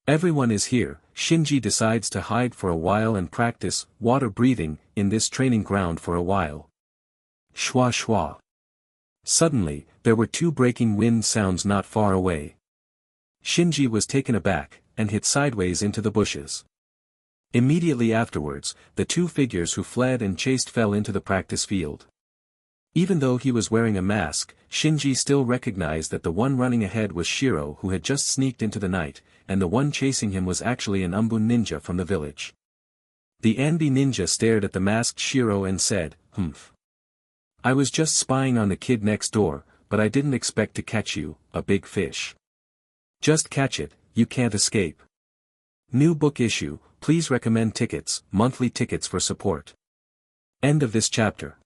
Everyone is here. Shinji decides to hide for a while and practice water breathing in this training ground for a while. Shwa shwa. Suddenly, there were two breaking wind sounds not far away. Shinji was taken aback, and hit sideways into the bushes. Immediately afterwards, the two figures who fled and chased fell into the practice field. Even though he was wearing a mask, Shinji still recognized that the one running ahead was Shiro who had just sneaked into the night, and the one chasing him was actually an Umbun ninja from the village. The Anbi ninja stared at the masked Shiro and said, "Humph. I was just spying on the kid next door, but I didn't expect to catch you, a big fish. Just catch it, you can't escape." New book issue, please recommend tickets, monthly tickets for support. End of this chapter.